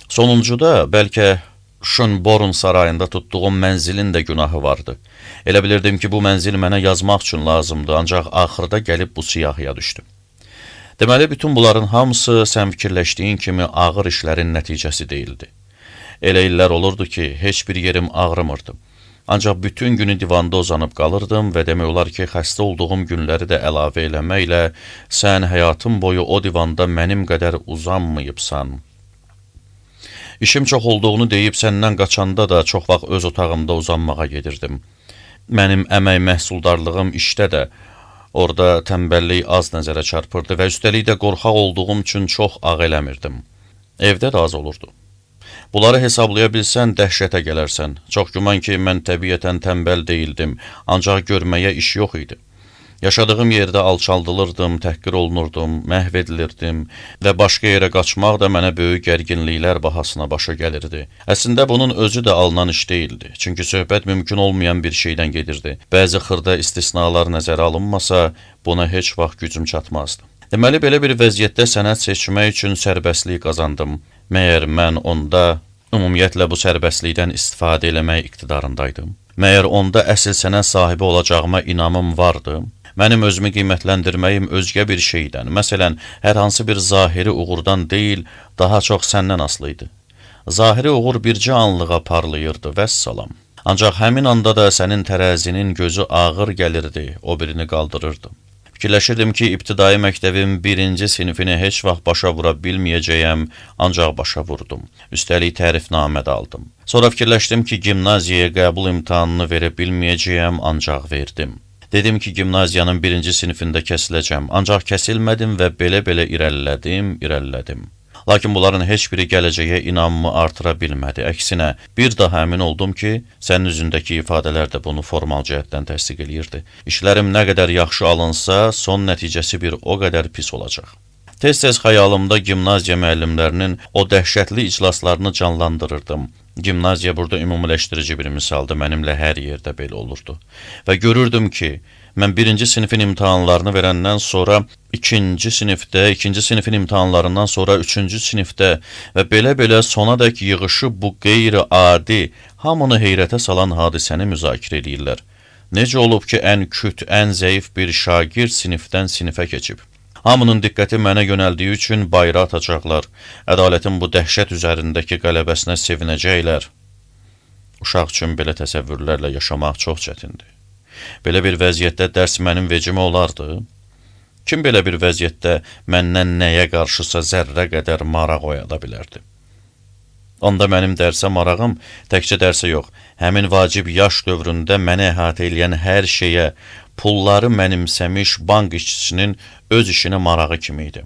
Sonuncuda bəlkə Schönborn sarayında tutduğum mənzilin də günahı vardı. Elə bilirdim ki, bu mənzil mənə yazmaq üçün lazımdı, ancaq axırda gəlib bu siyahıya düşdüm. Deməli, bütün bunların hamısı sən fikirləşdiyin kimi ağır işlərin nəticəsi deyildi. Elə illər olurdu ki, heç bir yerim ağrımırdı. Ancaq bütün günü divanda uzanıb qalırdım və demək olar ki, xəstə olduğum günləri də əlavə eləməklə sən həyatım boyu o divanda mənim qədər uzanmayıbsan. İşim çox olduğunu deyib səndən qaçanda da çox vaxt öz otağımda uzanmağa gedirdim. Mənim əmək məhsuldarlığım işdə də, orada tənbəllik az nəzərə çarpırdı və üstəlik də qorxaq olduğum üçün çox ağ eləmirdim. Evdə də az olurdu. Bunları hesablaya bilsən, dəhşətə gələrsən. Çox güman ki, mən təbiətən tənbəl deyildim, ancaq görməyə iş yox idi. Yaşadığım yerdə alçaldılırdım, təhqir olunurdum, məhv edilirdim və başqa yerə qaçmaq da mənə böyük gərginliklər bahasına başa gəlirdi. Əslində bunun özü də alınan iş deyildi, çünki söhbət mümkün olmayan bir şeydən gedirdi. Bəzi xırda istisnalar nəzərə alınmasa, buna heç vaxt gücüm çatmazdı. Deməli, belə bir vəziyyətdə sənət seçmək üçün sərbəstlik qazandım. Məyər mən onda ümumiyyətlə bu sərbəstlikdən istifadə eləmək iqtidarındaydım? Məyər onda əsl sənət sahibi olacağıma inamım vardı? Mənim özümü qiymətləndirməyim özgə bir şeydən, məsələn, hər hansı bir zahiri uğurdan deyil, daha çox səndən asılı idi. Zahiri uğur bircə anlığa parlayırdı, vəssalam. Ancaq həmin anda da sənin tərəzinin gözü ağır gəlirdi, o birini qaldırırdı. Fikirləşirdim ki, ibtidai məktəbin 1-ci sinifini heç vaxt başa vura bilməyəcəyəm, ancaq başa vurdum. Üstəlik tərifnamə də aldım. Sonra fikirləşdim ki, gimnaziyaya qəbul imtahanını verə bilməyəcəyəm, ancaq verdim. Dedim ki, gimnaziyanın 1-ci sinifində kəsiləcəm, ancaq kəsilmədim və belə-belə irəlilədim. Lakin bunların heç biri gələcəyə inamımı artıra bilmədi. Əksinə, bir daha əmin oldum ki, sənin üzündəki ifadələr də bunu formal cəhətdən təsdiq eləyirdi. İşlərim nə qədər yaxşı alınsa, son nəticəsi bir o qədər pis olacaq. Tez-tez xəyalımda gimnaziya müəllimlərinin o dəhşətli iclaslarını canlandırırdım. Gimnaziya burada ümumiləşdirici bir misaldı, mənimlə hər yerdə belə olurdu. Və görürdüm ki, mən 1-ci sinifin imtahanlarını verəndən sonra 2-ci sinifdə, 2-ci sinifin imtahanlarından sonra 3-cü sinifdə və belə-belə sonadək yığışıb bu qeyri-adi, hamını heyrətə salan hadisəni müzakirə edirlər. Necə olub ki, ən küt, ən zəif bir şagird sinifdən sinifə keçib? Hamının diqqəti mənə yönəldiyi üçün bayrağı atacaqlar, ədalətin bu dəhşət üzərindəki qələbəsinə sevinəcəklər. Uşaq üçün belə təsəvvürlərlə yaşamaq çox çətindir. Belə bir vəziyyətdə dərs mənim vecimə olardı. Kim belə bir vəziyyətdə məndən nəyə qarşısa zərrə qədər maraq oyada bilərdi? Onda mənim dərsə marağım təkcə dərsə yox, həmin vacib yaş dövründə məni əhatə eləyən hər şeyə, pulları mənimsəmiş bank işçisinin öz işinə marağı kimi idi.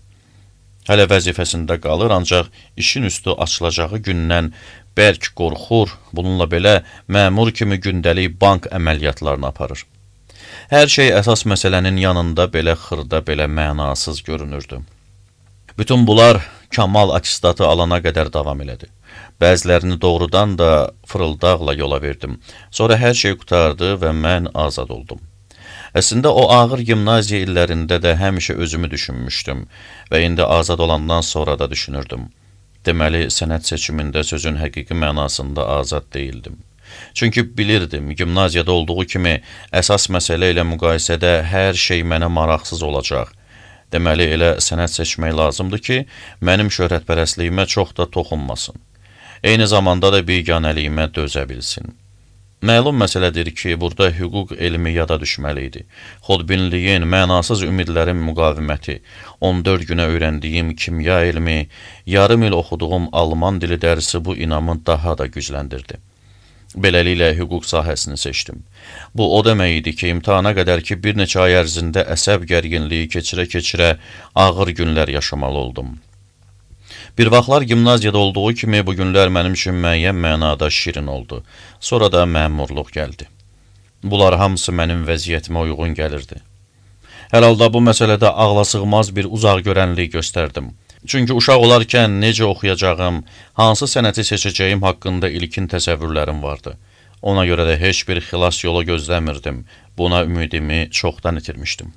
Hələ vəzifəsində qalır, ancaq işin üstü açılacağı gündən bərk qorxur, bununla belə məmur kimi gündəlik bank əməliyyatlarını aparır. Hər şey əsas məsələnin yanında belə xırda, belə mənasız görünürdü. Bütün bunlar kamal atistatı alana qədər davam elədi. Bəzilərini doğrudan da fırıldaqla yola verdim. Sonra hər şey qutardı və mən azad oldum. Əslində o ağır gimnaziya illərində də həmişə özümü düşünmüşdüm və indi azad olandan sonra da düşünürdüm. Deməli, sənət seçimində sözün həqiqi mənasında azad deyildim. Çünki bilirdim, gimnaziyada olduğu kimi əsas məsələ ilə müqayisədə hər şey mənə maraqsız olacaq. Deməli, elə sənət seçmək lazımdır ki, mənim şöhrətpərəstliyimə çox da toxunmasın. Eyni zamanda da biganəliyimə dözə bilsin. Məlum məsələdir ki, burada hüquq elmi yada düşməli idi. Xodbinliyin, mənasız ümidlərin müqaviməti, 14 günə öyrəndiyim kimya elmi, yarım il oxuduğum alman dili dərsi bu inamı daha da gücləndirdi. Beləliklə hüquq sahəsini seçdim. Bu o demək idi ki, imtahana qədər ki, bir neçə ay ərzində əsəb gərginliyi keçirə-keçirə ağır günlər yaşamalı oldum. Bir vaxtlar gimnaziyada olduğu kimi bu günlər mənim üçün müəyyən mənada şirin oldu. Sonra da məmurluq gəldi. Bunlar hamısı mənim vəziyyətimə uyğun gəlirdi. Hər halda bu məsələdə ağlasığmaz bir uzaq görənlik göstərdim. Çünki uşaq olarkən necə oxuyacağım, hansı sənəti seçəcəyim haqqında ilkin təsəvvürlərim vardı. Ona görə də heç bir xilas yolu gözləmirdim. Buna ümidimi çoxdan itirmişdim.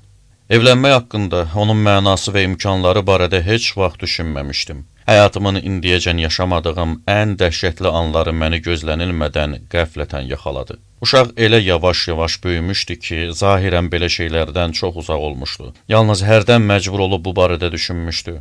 Evlənmək haqqında, onun mənası və imkanları barədə heç vaxt düşünməmişdim. Həyatımın indiyəcən yaşamadığım ən dəhşətli anları məni gözlənilmədən qəflətən yaxaladı. Uşaq elə yavaş-yavaş böyümüşdü ki, zahirən belə şeylərdən çox uzaq olmuşdu. Yalnız hərdən məcbur olub bu barədə düşünmüşdü.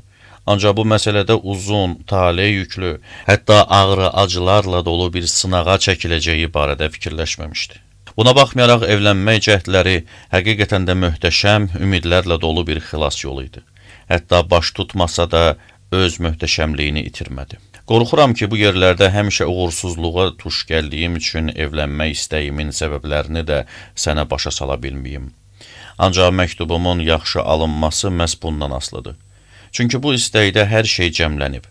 Ancaq bu məsələdə uzun, taley yüklü, hətta ağrı acılarla dolu bir sınağa çəkiləcəyi barədə fikirləşməmişdi. Buna baxmayaraq evlənmək cəhdləri həqiqətən də möhtəşəm, ümidlərlə dolu bir xilas yolu idi. Hətta baş tutmasa da öz möhtəşəmliyini itirmədi. Qorxuram ki, bu yerlərdə həmişə uğursuzluğa tuş gəldiyim üçün evlənmək istəyimin səbəblərini də sənə başa sala bilməyim. Ancaq məktubumun yaxşı alınması məhz bundan asılıdır. Çünki bu istəkdə hər şey cəmlənib.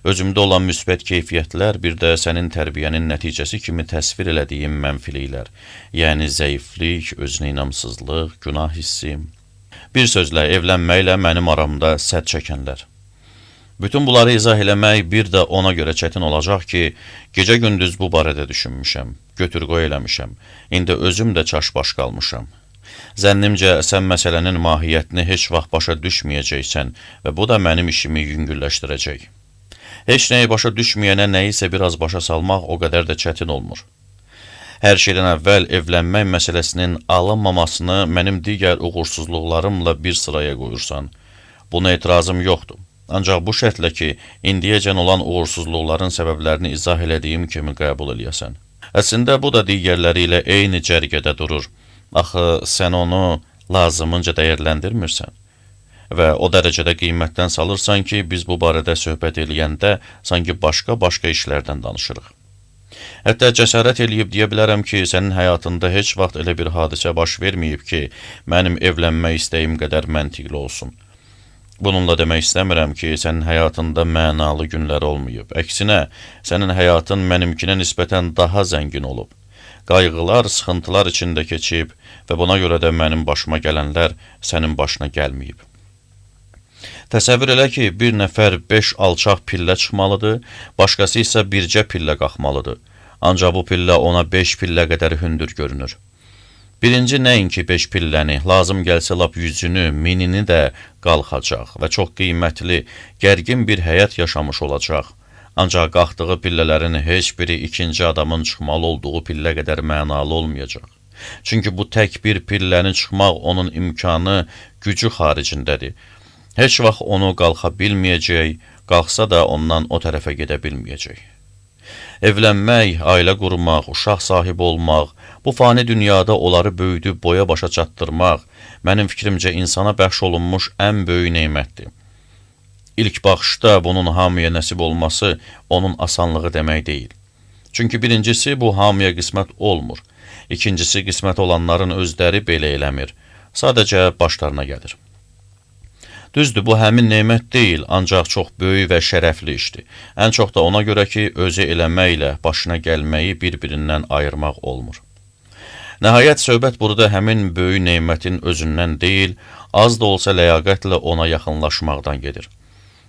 Özümdə olan müsbət keyfiyyətlər, bir də sənin tərbiyənin nəticəsi kimi təsvir elədiyim mənfiliklər, yəni zəiflik, özünə inamsızlıq, günah hissi. Bir sözlə, evlənməklə mənim aramda sədd çəkənlər. Bütün bunları izah eləmək bir də ona görə çətin olacaq ki, gecə-gündüz bu barədə düşünmüşəm, götür-qoy eləmişəm, indi özüm də çaşbaş qalmışam. Zənnimcə, sən məsələnin mahiyyətini heç vaxt başa düşməyəcəksən və bu da mənim işimi yüngülləşdirəcək. Heç nəyi başa düşməyənə nəyisə biraz başa salmaq o qədər də çətin olmur. Hər şeydən əvvəl evlənmək məsələsinin alınmamasını mənim digər uğursuzluqlarımla bir sıraya qoyursan. Buna etirazım yoxdur. Ancaq bu şərtlə ki, indiyəcən olan uğursuzluqların səbəblərini izah elədiyim kimi qəbul eləyəsən. Əslində bu da digərləri ilə eyni cərgədə durur. Axı sən onu lazımınca dəyərləndirmirsən və o dərəcədə qiymətdən salırsan ki, biz bu barədə söhbət eləyəndə sanki başqa işlərdən danışırıq. Hətta cəsarət eləyib deyə bilərəm ki, sənin həyatında heç vaxt elə bir hadisə baş verməyib ki, mənim evlənmək istəyim qədər məntiqli olsun. Bununla demək istəmirəm ki, sənin həyatında mənalı günlər olmayıb. Əksinə, sənin həyatın mənimkinə nisbətən daha zəngin olub. Qayğılar, sıxıntılar içində keçib və buna görə də mənim başıma gələnlər sənin başına gəlməyib. Təsəvvür elə ki, bir nəfər 5 alçaq pillə çıxmalıdır, başqası isə bircə pillə qalxmalıdır. Ancaq bu pillə ona 5 pillə qədər hündür görünür. Birinci nəinki 5 pilləni, lazım gəlsə lap 100-ünü, 1000-ini də qalxacaq və çox qiymətli, gərgin bir həyat yaşamış olacaq. Ancaq qalxdığı pillələrin heç biri ikinci adamın çıxmalı olduğu pillə qədər mənalı olmayacaq. Çünki bu tək bir pilləni çıxmaq onun imkanı, gücü xaricindədir. Heç vaxt onu qalxa bilməyəcək, qalxsa da ondan o tərəfə gedə bilməyəcək. Evlənmək, ailə qurmaq, uşaq sahibi olmaq, bu fani dünyada onları böyüdüb boya başa çatdırmaq, mənim fikrimcə insana bəxş olunmuş ən böyük nemətdir. İlk baxışda bunun hamıya nəsib olması onun asanlığı demək deyil. Çünki birincisi bu hamıya qismət olmur. İkincisi qismət olanların özləri belə eləmir. Sadəcə başlarına gəlir. Düzdür, bu həmin nemət deyil, ancaq çox böyük və şərəfli işdir. Ən çox da ona görə ki, özü eləməklə başına gəlməyi bir-birindən ayırmaq olmur. Nəhayət, söhbət burada həmin böyük nemətin özündən deyil, az da olsa ləyaqətlə ona yaxınlaşmaqdan gedir.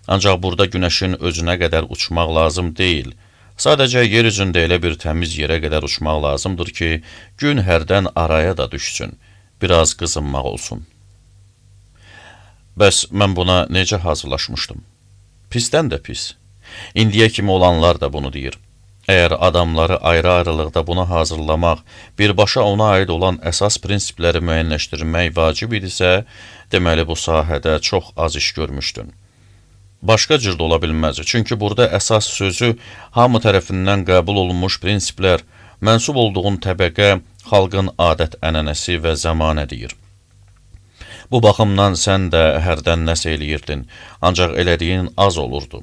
Ancaq burada günəşin özünə qədər uçmaq lazım deyil. Sadəcə yer üzündə elə bir təmiz yerə qədər uçmaq lazımdır ki, gün hərdən araya da düşsün, biraz qızınmaq olsun. Bəs mən buna necə hazırlaşmışdım? Pisdən də pis. İndiyə kimi olanlar da bunu deyir. Əgər adamları ayrı-ayrılıqda buna hazırlamaq, birbaşa ona aid olan əsas prinsipləri müəyyənləşdirmək vacib idisə, deməli bu sahədə çox az iş görmüşdün. Başqa cür də ola bilməz, çünki burada əsas sözü hamı tərəfindən qəbul olunmuş prinsiplər, mənsub olduğun təbəqə, xalqın adət-ənənəsi və zəmanə deyir. Bu baxımdan sən də hərdən nəsə eləyirdin, ancaq elədiyin az olurdu.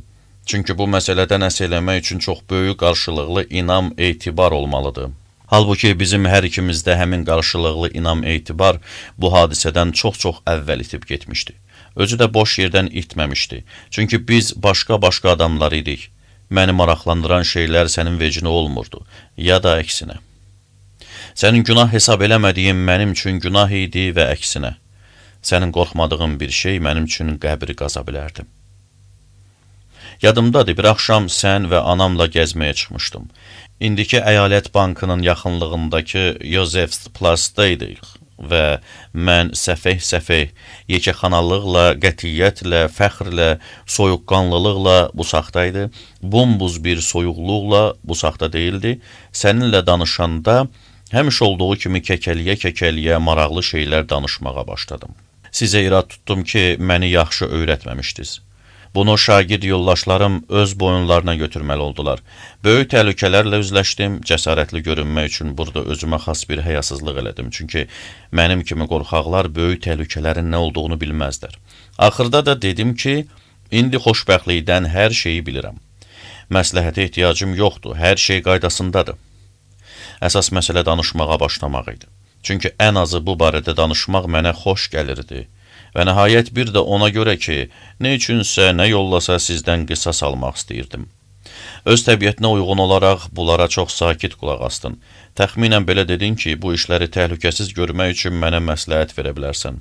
Çünki bu məsələdə nəsə eləmək üçün çox böyük qarşılıqlı inam, etibar olmalıdır. Halbuki bizim hər ikimizdə həmin qarşılıqlı inam, etibar bu hadisədən çox-çox əvvəl itib getmişdi. Özü də boş yerdən itməmişdi. Çünki biz başqa adamlar idik. Məni maraqlandıran şeylər sənin vecinə olmurdu, ya da əksinə. Sənin günah hesab eləmədiyin mənim üçün günah idi və əksinə. Sənin qorxmadığın bir şey mənim üçün qəbri qaza bilərdim. Yadımdadır, bir axşam sən və anamla gəzməyə çıxmışdım. İndiki Əyalət Bankının yaxınlığındakı Yozefs Plas'daydıq və mən səfeh, yekəxanalıqla, qətiyyətlə, fəxrlə, soyuqqanlılıqla busaqdaydı, bombuz bir soyuqluqla busaqda deyildi. Səninlə danışanda həmiş olduğu kimi kəkəliyə maraqlı şeylər danışmağa başladım. Sizə irad tutdum ki, məni yaxşı öyrətməmişdiniz. Bunu şagird yoldaşlarım öz boyunlarına götürməli oldular. Böyük təhlükələrlə üzləşdim, cəsarətli görünmək üçün burada özümə xas bir həyasızlıq elədim. Çünki mənim kimi qorxaqlar böyük təhlükələrin nə olduğunu bilməzlər. Axırda da dedim ki, indi xoşbəxtlikdən hər şeyi bilirəm. Məsləhətə ehtiyacım yoxdur, hər şey qaydasındadır. Əsas məsələ danışmağa başlamaq idi. Çünki ən azı bu barədə danışmaq mənə xoş gəlirdi. Və nəhayət bir də ona görə ki, nə üçünsə, nə yollasa sizdən qisas almaq istəyirdim. Öz təbiətinə uyğun olaraq bunlara çox sakit qulaq astın. Təxminən belə dedin ki, bu işləri təhlükəsiz görmək üçün mənə məsləhət verə bilərsən.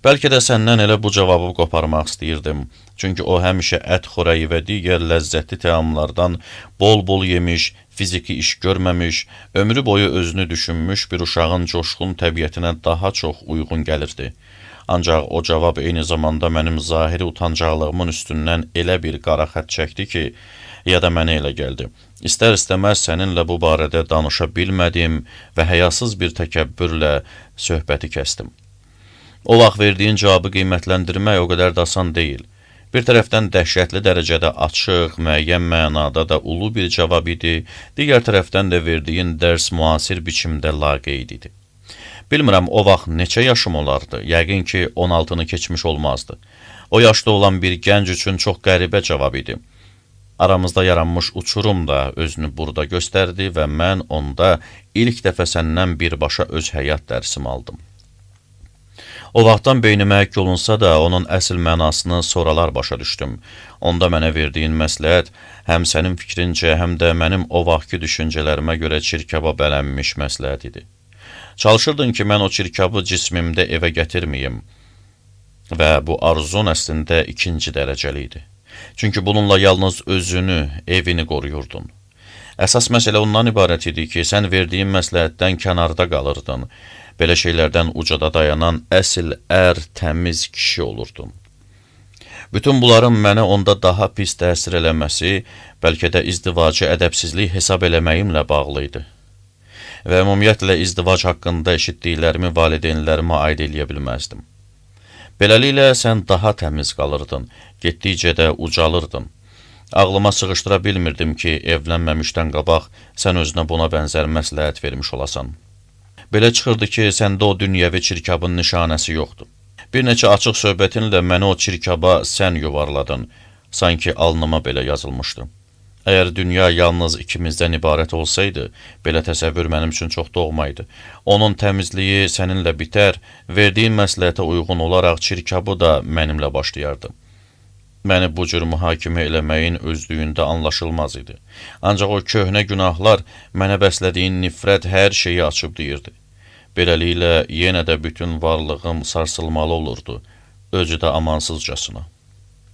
Bəlkə də səndən elə bu cavabı qoparmaq istəyirdim. Çünki o həmişə ət xörəyi və digər ləzzətli təamlardan bol-bol yemiş, fiziki iş görməmiş, ömrü boyu özünü düşünmüş bir uşağın coşqun təbiətinə daha çox uyğun gəlirdi. Ancaq o cavab eyni zamanda mənim zahiri utancaqlığımın üstündən elə bir qara xətt çəkdi ki, ya da mənə elə gəldi. İstər-istəməz səninlə bu barədə danışa bilmədim və həyasız bir təkəbbürlə söhbəti kəsdim. O vaxt verdiyin cavabı qiymətləndirmək o qədər də asan deyil. Bir tərəfdən dəhşətli dərəcədə açıq, müəyyən mənada da ulu bir cavab idi, digər tərəfdən də verdiyin dərs müasir biçimdə laqeyd idi. Bilmirəm, o vaxt neçə yaşım olardı, yəqin ki 16-nı keçmiş olmazdı. O yaşda olan bir gənc üçün çox qəribə cavab idi. Aramızda yaranmış uçurum da özünü burada göstərdi və mən onda ilk dəfə səndən birbaşa öz həyat dərsimi aldım. O vaxtdan beynimə həkk olunsa da, onun əsl mənasını sonralar başa düşdüm. Onda mənə verdiyin məsləhət həm sənin fikrincə, həm də mənim o vaxtki düşüncələrimə görə çirkaba bələnmiş məsləhət idi. Çalışırdın ki, mən o çirkabı cismimdə evə gətirməyim və bu arzun əslində ikinci dərəcəli idi. Çünki bununla yalnız özünü, evini qoruyurdun. Əsas məsələ ondan ibarət idi ki, sən verdiyin məsləhətdən kənarda qalırdın. Belə şeylərdən ucada dayanan əsl təmiz kişi olurdun. Bütün bunların mənə onda daha pis təsir eləməsi, bəlkə də izdivacı ədəbsizlik hesab eləməyimlə bağlı idi. Və ümumiyyətlə izdivac haqqında eşitdiklərimi valideynlərimə aid eləyə bilməzdim. Beləliklə, sən daha təmiz qalırdın, getdikcə də ucalırdın. Ağlıma sığışdıra bilmirdim ki, evlənməmişdən qabaq sən özünə buna bənzər məsləhət vermiş olasan. Belə çıxırdı ki, səndə o dünyəvi çirkabın nişanəsi yoxdur. Bir neçə açıq söhbətinlə məni o çirkaba sən yuvarladın, sanki alnıma belə yazılmışdı. Əgər dünya yalnız ikimizdən ibarət olsaydı, belə təsəvvür mənim üçün çox doğma idi. Onun təmizliyi səninlə bitər, verdiyin məsləhətə uyğun olaraq çirkabı da mənimlə başlayardı. Məni bu cür mühakimə eləməyin özlüyündə anlaşılmaz idi. Ancaq o köhnə günahlar, mənə bəslədiyin nifrət hər şeyi açıb deyirdi. Beləliklə, yenə də bütün varlığım sarsılmalı olurdu, özü də amansızcasına.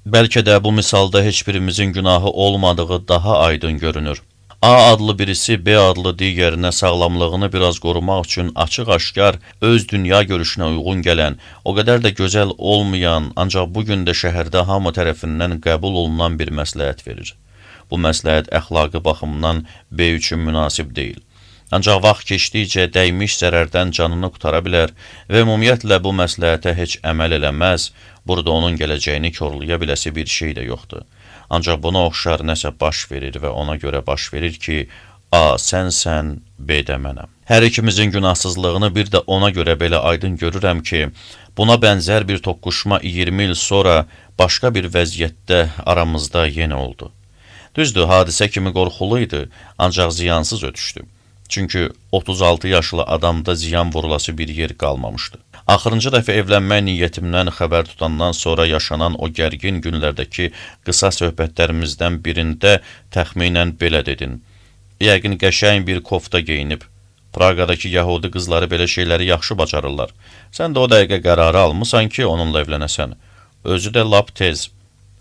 Bəlkə də bu misalda heç birimizin günahı olmadığı daha aydın görünür. A adlı birisi B adlı digərinə sağlamlığını biraz qorumaq üçün açıq-aşkar, öz dünya görüşünə uyğun gələn, o qədər də gözəl olmayan, ancaq bugün də şəhərdə hamı tərəfindən qəbul olunan bir məsləhət verir. Bu məsləhət əxlaqi baxımdan B üçün münasib deyil. Ancaq vaxt keçdikcə dəymiş zərərdən canını qutara bilər və ümumiyyətlə bu məsləhətə heç əməl eləməz, burada onun gələcəyini korlaya biləsi bir şey də yoxdur. Ancaq buna oxşar nəsə baş verir və ona görə baş verir ki, A sənsən, B də mənəm. Hər ikimizin günahsızlığını bir də ona görə belə aydın görürəm ki, buna bənzər bir toqquşma 20 il sonra başqa bir vəziyyətdə aramızda yenə oldu. Düzdür, hadisə kimi qorxulu idi, ancaq ziyansız ötüşdü. Çünki 36 yaşlı adamda ziyan vurulası bir yer qalmamışdı. Axırıncı dəfə evlənmək niyyətimdən xəbər tutandan sonra yaşanan o gərgin günlərdəki qısa söhbətlərimizdən birində təxminən belə dedin. Yəqin qəşəng bir kofta geyinib. Praqadakı yəhudi qızları belə şeyləri yaxşı bacarırlar. Sən də o dəqiqə qərarı almısan ki, onunla evlənəsən. Özü də lap tez,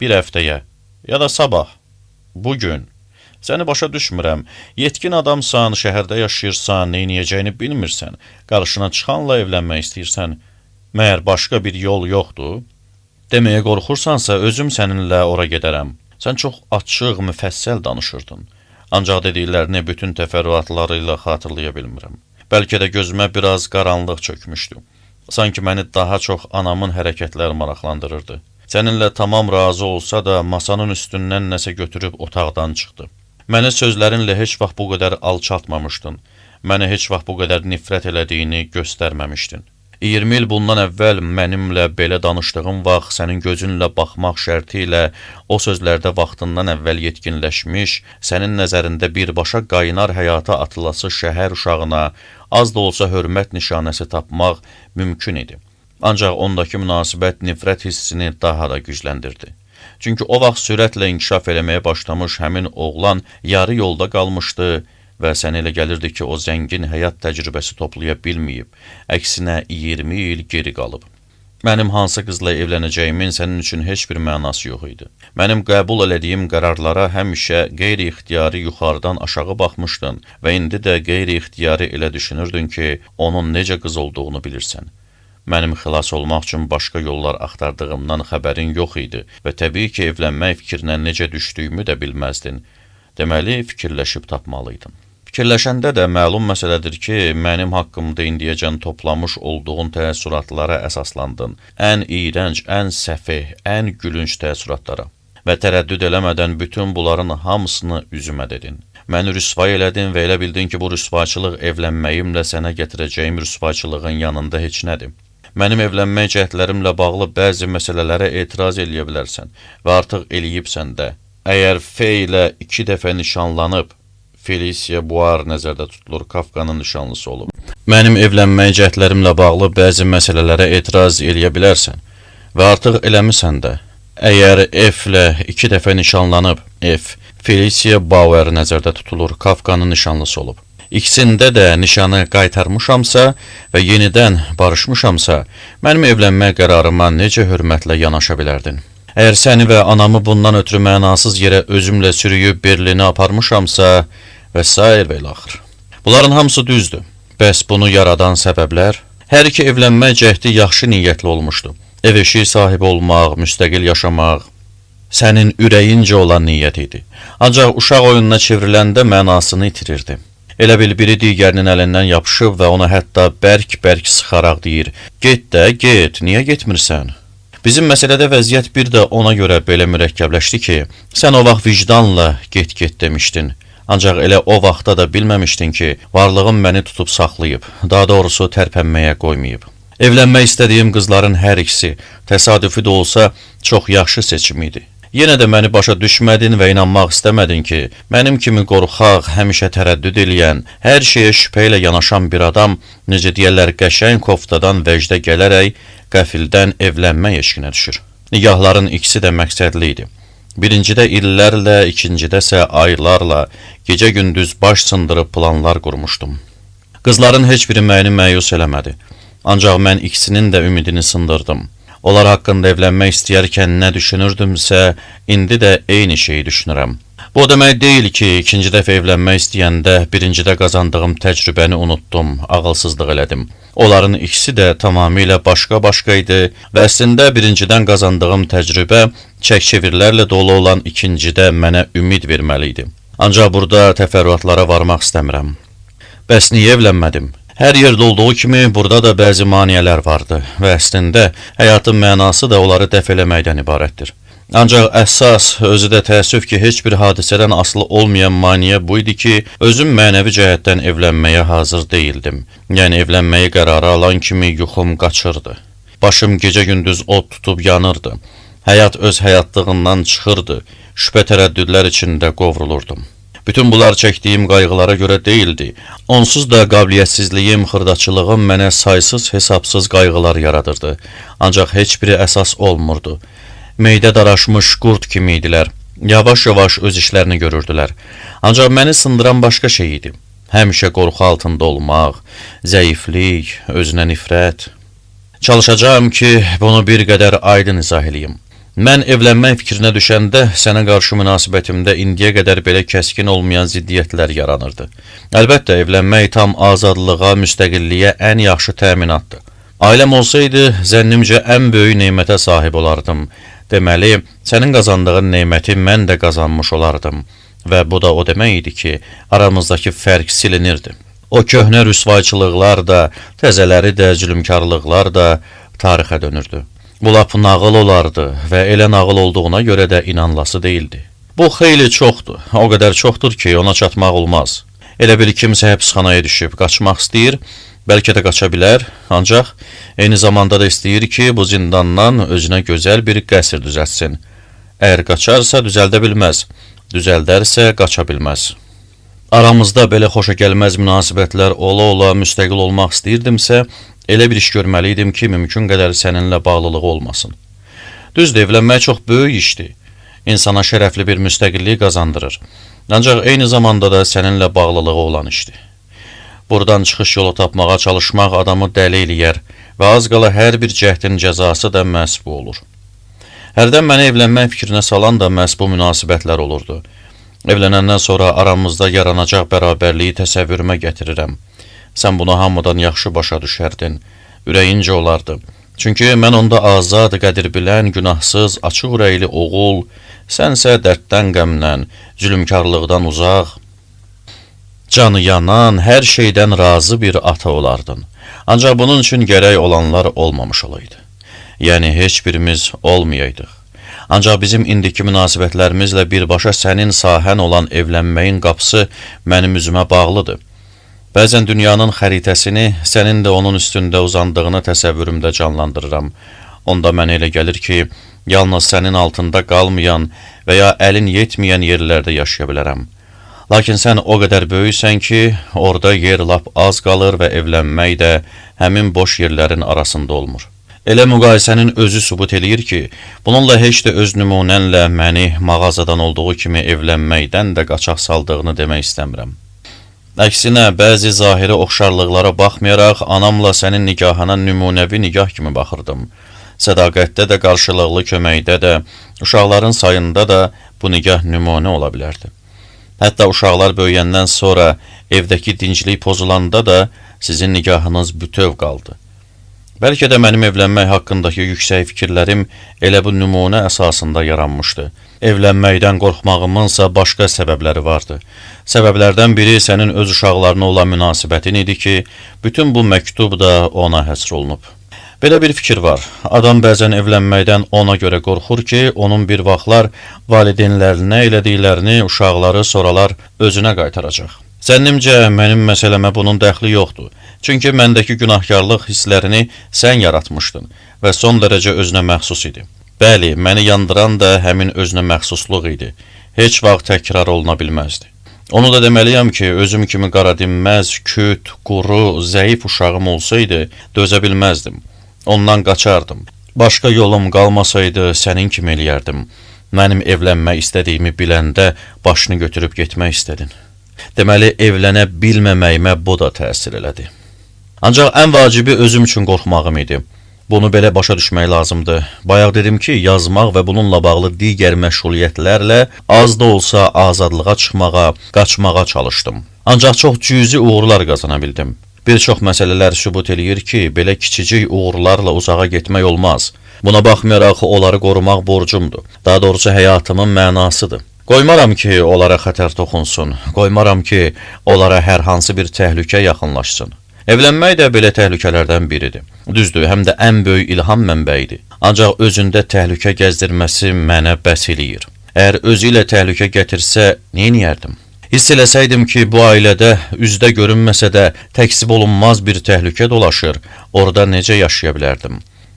bir həftəyə, ya da sabah, bugün. Səni başa düşmürəm, yetkin adamsan, şəhərdə yaşayırsan, neyniyəcəyini bilmirsən, qarşına çıxanla evlənmək istəyirsən, məyər başqa bir yol yoxdur? Deməyə qorxursansa, özüm səninlə ora gedərəm. Sən çox açıq, müfəssəl danışırdın, ancaq dediklərini bütün təfərrüatlarıyla xatırlaya bilmirəm. Bəlkə də gözümə biraz qaranlıq çökmüşdü. Sanki məni daha çox anamın hərəkətləri maraqlandırırdı. Səninlə tamam razı olsa da, masanın üstündən nəsə götürüb otaqdan çıxdı. Məni sözlərinlə heç vaxt bu qədər alçaltmamışdın. Mənə heç vaxt bu qədər nifrət elədiyini göstərməmişdin. 20 il bundan əvvəl mənimlə belə danışdığın vaxt sənin gözünlə baxmaq şərti ilə o sözlərdə vaxtından əvvəl yetkinləşmiş, sənin nəzərində birbaşa qaynar həyata atılası şəhər uşağına az da olsa hörmət nişanəsi tapmaq mümkün idi. Ancaq ondakı münasibət nifrət hissini daha da gücləndirdi. Çünki o vaxt sürətlə inkişaf eləməyə başlamış həmin oğlan yarı yolda qalmışdı və sənə elə gəlirdi ki, o zəngin həyat təcrübəsi toplaya bilməyib, əksinə 20 il geri qalıb. Mənim hansı qızla evlənəcəyimin sənin üçün heç bir mənası yox idi. Mənim qəbul elədiyim qərarlara həmişə qeyri-ixtiyari yuxarıdan aşağı baxmışdın və indi də qeyri-ixtiyari elə düşünürdün ki, onun necə qız olduğunu bilirsən. Mənim xilas olmaq üçün başqa yollar axtardığımdan xəbərin yox idi və təbii ki, evlənmək fikrinə necə düşdüyümü də bilməzdin. Deməli, fikirləşib tapmalıydın. Fikirləşəndə də məlum məsələdir ki, mənim haqqımda indiyəcən toplamış olduğun təəssüratlara əsaslandın. Ən iyrənc, ən səfeh, ən gülünc təəssüratlara. Və tərəddüd eləmədən bütün bunların hamısını üzümə dedin. Məni rüsvay elədin və elə bildin ki, bu rüsvayçılıq evlənməyimlə sənə gətirəcəyim rüsvayçılığın yanında heç nədir. Mənim evlənmək cəhdlərimlə bağlı bəzi məsələlərə etiraz eləyə bilərsən və artıq eləyibsən də. Əgər F ilə 2 dəfə nişanlanıb, Felicia Buar nəzərdə tutulur, Kafkanın nişanlısı olub. Mənim evlənmək cəhdlərimlə bağlı bəzi məsələlərə etiraz eləyə bilərsən və artıq eləmisən də. Əgər F ilə 2 dəfə nişanlanıb, F, Felicia Bauer nəzərdə tutulur, Kafkanın nişanlısı olub. İkisində də nişanı qaytarmışamsa və yenidən barışmışamsa, mənim evlənmək qərarıma necə hörmətlə yanaşa bilərdin? Əgər səni və anamı bundan ötürü mənasız yerə özümlə sürüyüb Berlinə aparmışamsa və s. və ilaxır. Bunların hamısı düzdür. Bəs bunu yaradan səbəblər? Hər iki evlənmək cəhdi yaxşı niyyətli olmuşdu. Ev eşiyi sahibi olmaq, müstəqil yaşamaq, sənin ürəyincə olan niyyət idi. Ancaq uşaq oyununa çevriləndə mənasını itirirdi. Elə bil biri digərinin əlindən yapışıb və ona hətta bərk-bərk sıxaraq deyir, get də, get, niyə getmirsən? Bizim məsələdə vəziyyət bir də ona görə belə mürəkkəbləşdi ki, sən o vaxt vicdanla get-get demişdin. Ancaq elə o vaxtda da bilməmişdin ki, varlığım məni tutub saxlayıb, daha doğrusu tərpənməyə qoymayıb. Evlənmək istədiyim qızların hər ikisi, təsadüfi də olsa, çox yaxşı seçim idi. Yenə də məni başa düşmədin və inanmaq istəmədin ki, mənim kimi qorxaq, həmişə tərəddüd eləyən, hər şeyə şübhə ilə yanaşan bir adam, necə deyərlər, qəşəng koftadan vəcdə gələrək, qəfildən evlənmək eşqinə düşür. Nigahların ikisi də məqsədli idi. Birincidə illərlə, ikincidəsə aylarla, gecə-gündüz baş sındırıb planlar qurmuşdum. Qızların heç biri məni məyus eləmədi. Ancaq mən ikisinin də ümidini sındırdım. Onlar haqqında evlənmək istəyərkən nə düşünürdümsə, indi də eyni şeyi düşünürəm. Bu o demək deyil ki, ikinci dəfə evlənmək istəyəndə birincidə qazandığım təcrübəni unutdum, ağılsızlıq elədim. Onların ikisi də tamamilə başqa-başqa idi və əslində birincidən qazandığım təcrübə çək-çevirlərlə dolu olan ikincidə mənə ümid verməli idi. Ancaq burada təfərrüatlara varmaq istəmirəm. Bəs niyə evlənmədim? Hər yerdə olduğu kimi burada da bəzi maneələr vardı və əslində həyatın mənası da onları dəf eləməkdən ibarətdir. Ancaq əsas, özü də təəssüf ki, heç bir hadisədən asılı olmayan maneə bu idi ki, özüm mənəvi cəhətdən evlənməyə hazır deyildim. Yəni evlənməyi qərara alan kimi yuxum qaçırdı. Başım gecə-gündüz od tutub yanırdı. Həyat öz həyatlığından çıxırdı. Şübhə tərəddüdlər içində qovrulurdum. Bütün bunlar çəkdiyim qayğılara görə deyildi. Onsuz da qabiliyyətsizliyim, xırdaçılığım mənə saysız hesabsız qayğılar yaradırdı. Ancaq heç biri əsas olmurdu. Meydə daraşmış qurd kimi idilər. Yavaş-yavaş öz işlərini görürdülər. Ancaq məni sındıran başqa şey idi. Həmişə qorxu altında olmaq, zəiflik, özünə nifrət. Çalışacağım ki, bunu bir qədər aydın izah eləyim. Mən evlənmək fikrinə düşəndə sənə qarşı münasibətimdə indiyə qədər belə kəskin olmayan ziddiyyətlər yaranırdı. Əlbəttə, evlənmək tam azadlığa, müstəqilliyə ən yaxşı təminatdır. Ailəm olsaydı, zənnimcə ən böyük neymətə sahib olardım. Deməli, sənin qazandığın neyməti mən də qazanmış olardım. Və bu da o demək idi ki, aramızdakı fərq silinirdi. O köhnə rüsvayçılıqlar da, təzələri də, zülmkarlıqlar da tarixə dönürdü. Bu lap nağıl olardı və elə nağıl olduğuna görə də inanlası deyildi. Bu xeyli çoxdur, o qədər çoxdur ki, ona çatmaq olmaz. Elə bil kimsə həbsxanaya düşüb, qaçmaq istəyir, bəlkə də qaça bilər, ancaq eyni zamanda da istəyir ki, bu zindandan özünə gözəl bir qəsr düzəltsin. Əgər qaçarsa düzəldə bilməz, düzəldərsə qaça bilməz. Aramızda belə xoşa gəlməz münasibətlər ola-ola müstəqil olmaq istəyirdimsə, elə bir iş görməliydim ki, mümkün qədər səninlə bağlılığı olmasın. Düzdür, evlənmək çox böyük işdir. İnsana şərəfli bir müstəqillik qazandırır. Ancaq eyni zamanda da səninlə bağlılığı olan işdir. Buradan çıxış yolu tapmağa çalışmaq adamı dəli eləyər və az qala hər bir cəhdin cəzası da məhz bu olur. Hərdən məni evlənmək fikrinə salan da məhz bu münasibətlər olurdu. Evlənəndən sonra aramızda yaranacaq bərabərliyi təsəvvürümə gətirirəm. Sən bunu hamıdan yaxşı başa düşərdin, ürəyincə olardı. Çünki mən onda azad, qədir bilən, günahsız, açıq ürəkli oğul, sənsə dərddən qəmdən, zülmkarlıqdan uzaq. Canı yanan, hər şeydən razı bir ata olardın. Ancaq bunun üçün gərək olanlar olmamış olaydı. Yəni heç birimiz olmayaydıq. Ancaq bizim indiki münasibətlərimizlə birbaşa sənin sahən olan evlənməyin qapısı mənim üzümə bağlıdır. Bəzən dünyanın xəritəsini, sənin də onun üstündə uzandığını təsəvvürümdə canlandırıram. Onda mənə elə gəlir ki, yalnız sənin altında qalmayan və ya əlin yetməyən yerlərdə yaşaya bilərəm. Lakin sən o qədər böyüksən ki, orada yer lap az qalır və evlənmək də həmin boş yerlərin arasında olmur. Elə müqayisənin özü sübut eləyir ki, bununla heç də öz nümunənlə məni mağazadan olduğu kimi evlənməkdən də qaçaq saldığını demək istəmirəm. Əksinə, bəzi zahiri oxşarlıqlara baxmayaraq, anamla sənin nikahına nümunəvi nikah kimi baxırdım. Sədaqətdə də, qarşılıqlı köməkdə də, uşaqların sayında da bu nikah nümunə ola bilərdi. Hətta uşaqlar böyüyəndən sonra evdəki dinclik pozulanda da sizin nikahınız bütöv qaldı. Bəlkə də mənim evlənmək haqqındakı yüksək fikirlərim elə bu nümunə əsasında yaranmışdı. Evlənməkdən qorxmağımınsa başqa səbəbləri vardı. Səbəblərdən biri sənin öz uşaqlarına olan münasibətin idi ki, bütün bu məktub da ona həsr olunub. Belə bir fikir var. Adam bəzən evlənməkdən ona görə qorxur ki, onun bir vaxtlar valideynlərinə elədiklərini uşaqları soralar özünə qaytaracaq. Zənnimcə, mənim məsələmə bunun dəxli yoxdur. Çünki məndəki günahkarlıq hisslərini sən yaratmışdın və son dərəcə özünə məxsus idi. Bəli, məni yandıran da həmin özünə məxsusluq idi. Heç vaxt təkrar oluna bilməzdi. Onu da deməliyəm ki, özüm kimi qaradinməz, küt, quru, zəif uşağım olsaydı, dözə bilməzdim. Ondan qaçardım. Başqa yolum qalmasaydı sənin kimi eləyərdim. Mənim evlənmək istədiyimi biləndə başını götürüb getmək istədin. Deməli, evlənə bilməməyimə bu da təsir elədi. Ancaq ən vacibi özüm üçün qorxmağım idi. Bunu belə başa düşmək lazımdır. Bayaq dedim ki, yazmaq və bununla bağlı digər məşğuliyyətlərlə az da olsa azadlığa çıxmağa, qaçmağa çalışdım. Ancaq çox cüzi uğurlar qazana bildim. Bir çox məsələlər sübut eləyir ki, belə kiçicik uğurlarla uzağa getmək olmaz. Buna baxmayaraq onları qorumaq borcumdur. Daha doğrusu həyatımın mənasıdır. Qoymaram ki, onlara xətər toxunsun. Qoymaram ki, onlara hər hansı bir təhlükə yaxınlaşsın. Evlənmək də belə təhlükələrdən biridir. Düzdür, həm də ən böyük ilham mənbəyidir. Ancaq özündə təhlükə gəzdirməsi mənə bəs eləyir. Əgər özü ilə təhlükə gətirsə, neyniyərdim? Hiss eləsəydim ki, bu ailədə üzdə görünməsə də təksib olunmaz bir təhlükə dolaşır, orada necə yaşaya bilərdim?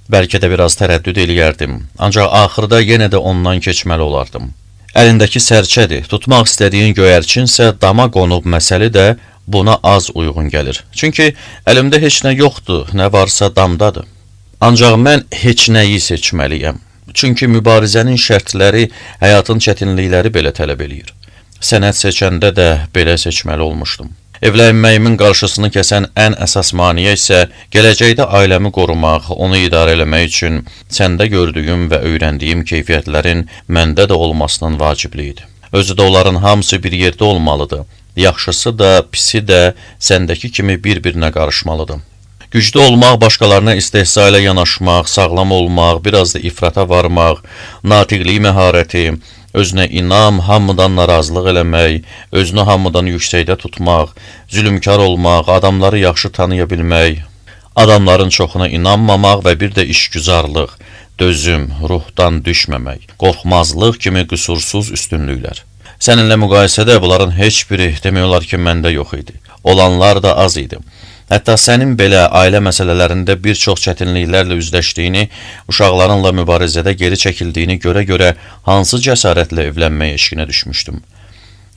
Bəlkə də biraz tərəddüd eləyərdim, ancaq axırda yenə də ondan keçməli olardım. Əlindəki sərçədir, tutmaq istədiyin göyərçinsə dama qonub məsəli də buna az uyğun gəlir. Çünki əlimdə heç nə yoxdur, nə varsa damdadır. Ancaq mən heç nəyi seçməliyəm. Çünki mübarizənin şərtləri, həyatın çətinlikləri belə tələb eləyir. Sənət seçəndə də belə seçməli olmuşdum. Evlənməyimin qarşısını kəsən ən əsas maneə isə gələcəkdə ailəmi qorumaq, onu idarə eləmək üçün səndə gördüyüm və öyrəndiyim keyfiyyətlərin məndə də olmasının vacibliyidir. Özü də onların hamısı bir yerdə olmalıdır. Yaxşısı da, pisi də səndəki kimi bir-birinə qarışmalıdır. Güclü olmaq, başqalarına istehza ilə yanaşmaq, sağlam olmaq, biraz da ifrata varmaq, natiqlik məharəti, özünə inam, hamıdan narazılıq eləmək, özünü hamıdan yüksəkdə tutmaq, zülümkar olmaq, adamları yaxşı tanıya bilmək, adamların çoxuna inanmamaq və bir də işgüzarlıq, dözüm, ruhdan düşməmək, qorxmazlıq kimi qüsursuz üstünlüklər. Səninlə müqayisədə bunların heç biri demək olar ki, məndə yox idi. Olanlar da az idi. Hətta sənin belə ailə məsələlərində bir çox çətinliklərlə üzləşdiyini, uşaqlarınla mübarizədə geri çəkildiyini görə-görə hansı cəsarətlə evlənmək eşqinə düşmüşdüm.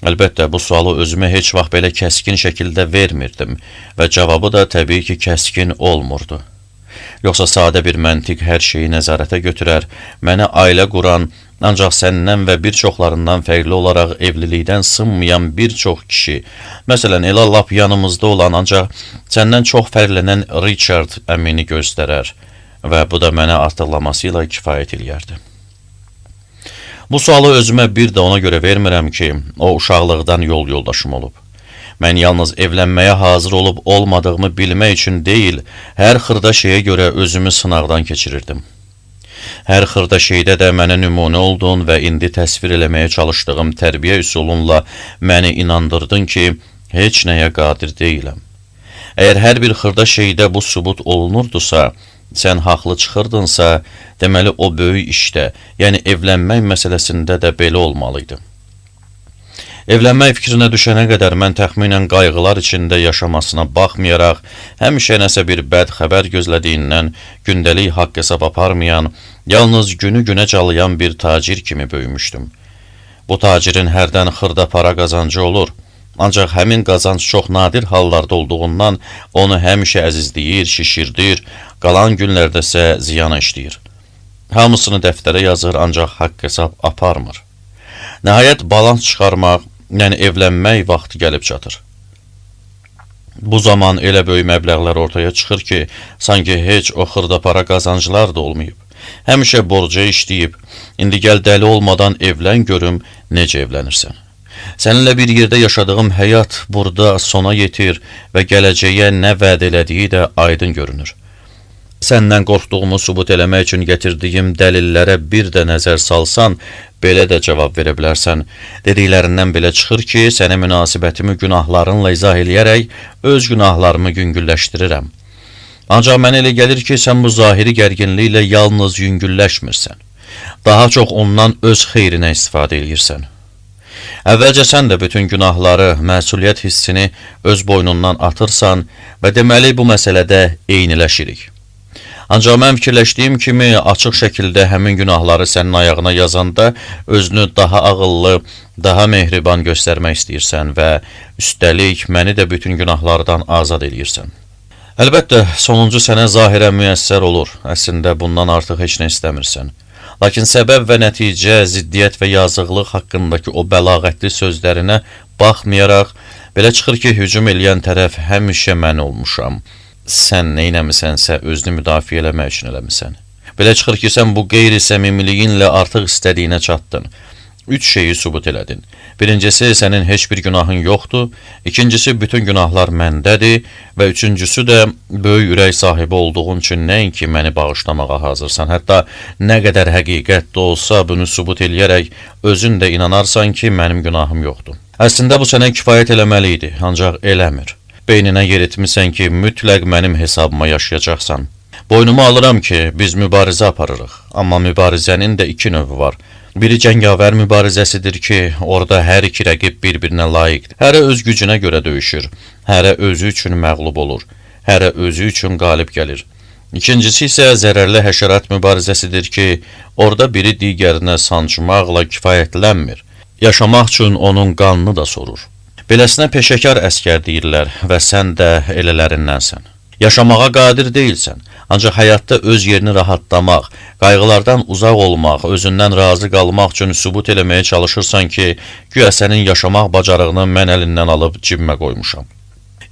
Əlbəttə, bu sualı özümə heç vaxt belə kəskin şəkildə vermirdim və cavabı da təbii ki, kəskin olmurdu. Yoxsa sadə bir məntiq hər şeyi nəzarətə götürər, mənə ailə quran, ancaq səndən və bir çoxlarından fərqli olaraq evlilikdən sınmayan bir çox kişi, məsələn, elə lap yanımızda olan, ancaq səndən çox fərqlənən Richard əmini göstərər və bu da mənə artıqlaması ilə kifayət eləyərdi. Bu sualı özümə bir də ona görə vermirəm ki, o uşaqlıqdan yol yoldaşım olub. Mən yalnız evlənməyə hazır olub olmadığımı bilmək üçün deyil, hər xırda şeyə görə özümü sınaqdan keçirirdim. Hər xırda şeydə də mənə nümunə oldun və indi təsvir eləməyə çalışdığım tərbiyə üsulunla məni inandırdın ki, Heç nəyə qadir deyiləm. Əgər hər bir xırda şeydə bu sübut olunurdusa, sən haqlı çıxırdınsa, deməli o böyük işdə, yəni evlənmək məsələsində də belə olmalıydı. Evlənmək fikrinə düşənə qədər mən təxminən qayğılar içində yaşamasına baxmayaraq, həmişə nəsə bir bəd xəbər gözlədiyindən gündəlik haqq hesab aparmayan, yalnız günü günə calayan bir tacir kimi böyümüşdüm. Bu tacirin hərdən xırda para qazancı olur, ancaq həmin qazanc çox nadir hallarda olduğundan onu həmişə əzizləyir, şişirdir, qalan günlərdə isə ziyan işləyir. Hamısını dəftərə yazır, ancaq haqq hesab aparmır. Nəhayət balans çıxarmaq, yəni evlənmək vaxtı gəlib çatır. Bu zaman elə böyük məbləğlər ortaya çıxır ki, sanki heç o xırda para qazanclar da olmayıb. Həmişə borca işləyib, indi gəl dəli olmadan evlən görüm, necə evlənirsən. Səninlə bir yerdə yaşadığım həyat burada sona yetir və gələcəyə nə vəd elədiyi də aydın görünür. Səndən qorxduğumu sübut eləmək üçün gətirdiyim dəlillərə bir də nəzər salsan, belə də cavab verə bilərsən. Dediklərindən belə çıxır ki, sənə münasibətimi günahlarınla izah eləyərək öz günahlarımı yüngülləşdirirəm. Ancaq mənə elə gəlir ki, sən bu zahiri gərginliklə yalnız yüngülləşmirsən. Daha çox ondan öz xeyrinə istifadə eləyirsən. Əvvəlcə sən də bütün günahları, məsuliyyət hissini öz boynundan atırsan və deməli bu məsələdə eyniləşirik. Ancaq mən fikirləşdiyim kimi açıq şəkildə həmin günahları sənin ayağına yazanda özünü daha ağıllı, daha mehriban göstərmək istəyirsən və üstəlik məni də bütün günahlardan azad eləyirsən. Əlbəttə, sonuncu sənə zahirən müyəssər olur, əslində bundan artıq heç nə istəmirsən. Lakin səbəb və nəticə, ziddiyyət və yazıqlıq haqqındakı o bəlağətli sözlərinə baxmayaraq, belə çıxır ki, hücum eləyən tərəf həmişə mən olmuşam. Sən neynəmisənsə özünü müdafiə eləmək üçün eləmisən. Belə çıxır ki, sən bu qeyri-səmimiliyinlə artıq istədiyinə çatdın. 3 şeyi sübut elədin. Birincisi, sənin heç bir günahın yoxdur. İkincisi, bütün günahlar məndədir. Və üçüncüsü də, böyük ürək sahibi olduğun üçün nəinki məni bağışlamağa hazırsan. Hətta nə qədər həqiqət də olsa, bunu sübut eləyərək özün də inanarsan ki, mənim günahım yoxdur. Əslində bu sənə kifayət eləməli idi, ancaq eləmir. Beyninə yer etmisən ki, mütləq mənim hesabıma yaşayacaqsan. Boynuma alıram ki, biz mübarizə aparırıq. Amma mübarizənin də 2 növü var. Biri cəngavər mübarizəsidir ki, orada hər iki rəqib bir-birinə layiqdir. Hərə öz gücünə görə döyüşür. Hərə özü üçün məğlub olur. Hərə özü üçün qalib gəlir. İkincisi isə zərərli həşərat mübarizəsidir ki, orada biri digərinə sancmaqla kifayətlənmir. Yaşamaq üçün onun qanını da sorur. Beləsinə peşəkar əskər deyirlər və sən də elələrindənsən. Yaşamağa qadir deyilsən, ancaq həyatda öz yerini rahatlamaq, qayğılardan uzaq olmaq, özündən razı qalmaq üçün sübut eləməyə çalışırsan ki, güya sənin yaşamaq bacarığını mən əlindən alıb cibimə qoymuşam.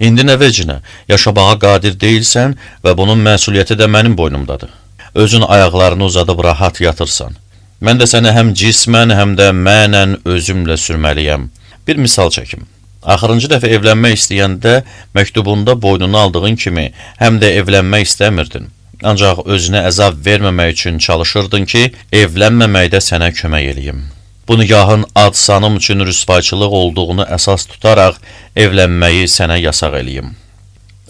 İndi nə vecinə, yaşamağa qadir deyilsən və bunun məsuliyyəti də mənim boynumdadır. Özün ayaqlarını uzadıb rahat yatırsan. Mən də səni həm cismən, həm də mənən özümlə sürməliyəm. Bir misal çəkim. Axırıncı dəfə evlənmək istəyəndə məktubunda boynuna aldığın kimi həm də evlənmək istəmirdin. Ancaq özünə əzab verməmək üçün çalışırdın ki, evlənməməkdə sənə kömək eləyim. Bu nigahın ad-sanım üçün rüsvayçılıq olduğunu əsas tutaraq evlənməyi sənə yasaq eləyim.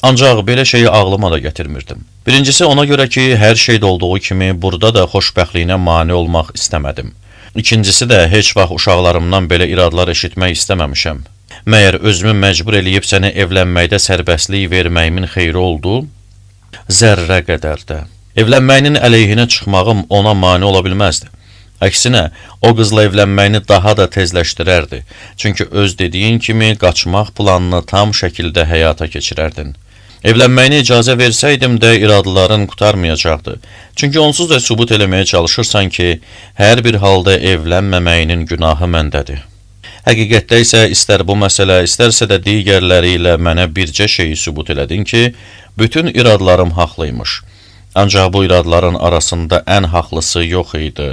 Ancaq belə şeyi ağlıma da gətirmirdim. Birincisi ona görə ki, hər şeydə olduğu kimi burada da xoşbəxtliyinə mane olmaq istəmədim. İkincisi də heç vaxt uşaqlarımdan belə iradlar eşitmək istəməmişəm. Məyər özümü məcbur eləyib səni evlənməkdə sərbəstlik verməyimin xeyri oldu? Zərrə qədər də. Evlənməyinin əleyhinə çıxmağım ona mane ola bilməzdi. Əksinə, o qızla evlənməyini daha da tezləşdirərdi. Çünki öz dediyin kimi qaçmaq planını tam şəkildə həyata keçirərdin. Evlənməyini icazə versəydim də iradıların qurtarmayacaqdı. Çünki onsuz da sübut eləməyə çalışırsan ki, hər bir halda evlənməməyinin günahı məndədir. Həqiqətdə isə istər bu məsələ, istərsə də digərləri ilə mənə bircə şeyi sübut elədin ki, bütün iradlarım haqlıymış. Ancaq bu iradların arasında ən haqlısı yox idi.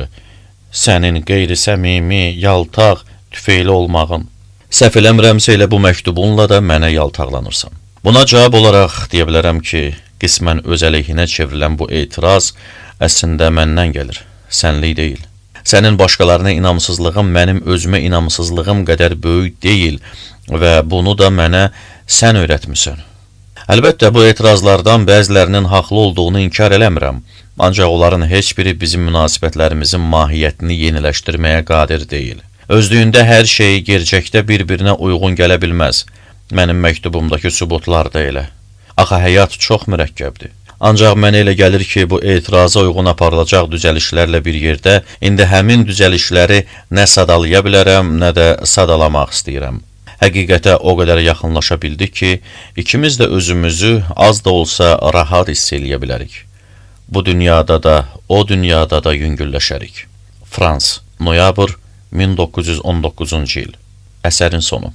Sənin qeyri-səmimi, yaltaq, tüfeyli olmağın. Səhv eləmirəmsə elə bu məktubunla da mənə yaltaqlanırsan. Buna cavab olaraq deyə bilərəm ki, qismən öz əleyhinə çevrilən bu etiraz əslində məndən gəlir, sənlik deyil. Sənin başqalarına inamsızlığın mənim özümə inamsızlığım qədər böyük deyil. və bunu da mənə sən öyrətmisən. Əlbəttə, bu etirazlardan bəzilərinin haqlı olduğunu inkar eləmirəm. Ancaq onların heç biri bizim münasibətlərimizin mahiyyətini yeniləşdirməyə qadir deyil. Özlüyündə hər şey gerçəkdə bir-birinə uyğun gələ bilməz. Mənim məktubumdakı sübutlar da elə. Axı həyat çox mürəkkəbdir. Ancaq mənə elə gəlir ki, bu etiraza uyğun aparılacaq düzəlişlərlə bir yerdə indi həmin düzəlişləri nə sadalaya bilərəm, nə də sadalamaq istəyirəm. Həqiqətə o qədər yaxınlaşa bildik ki, ikimiz də özümüzü az da olsa rahat hiss eləyə bilərik. Bu dünyada da, o dünyada da yüngülləşərik. Frans, noyabr 1919-cu il. Əsərin sonu.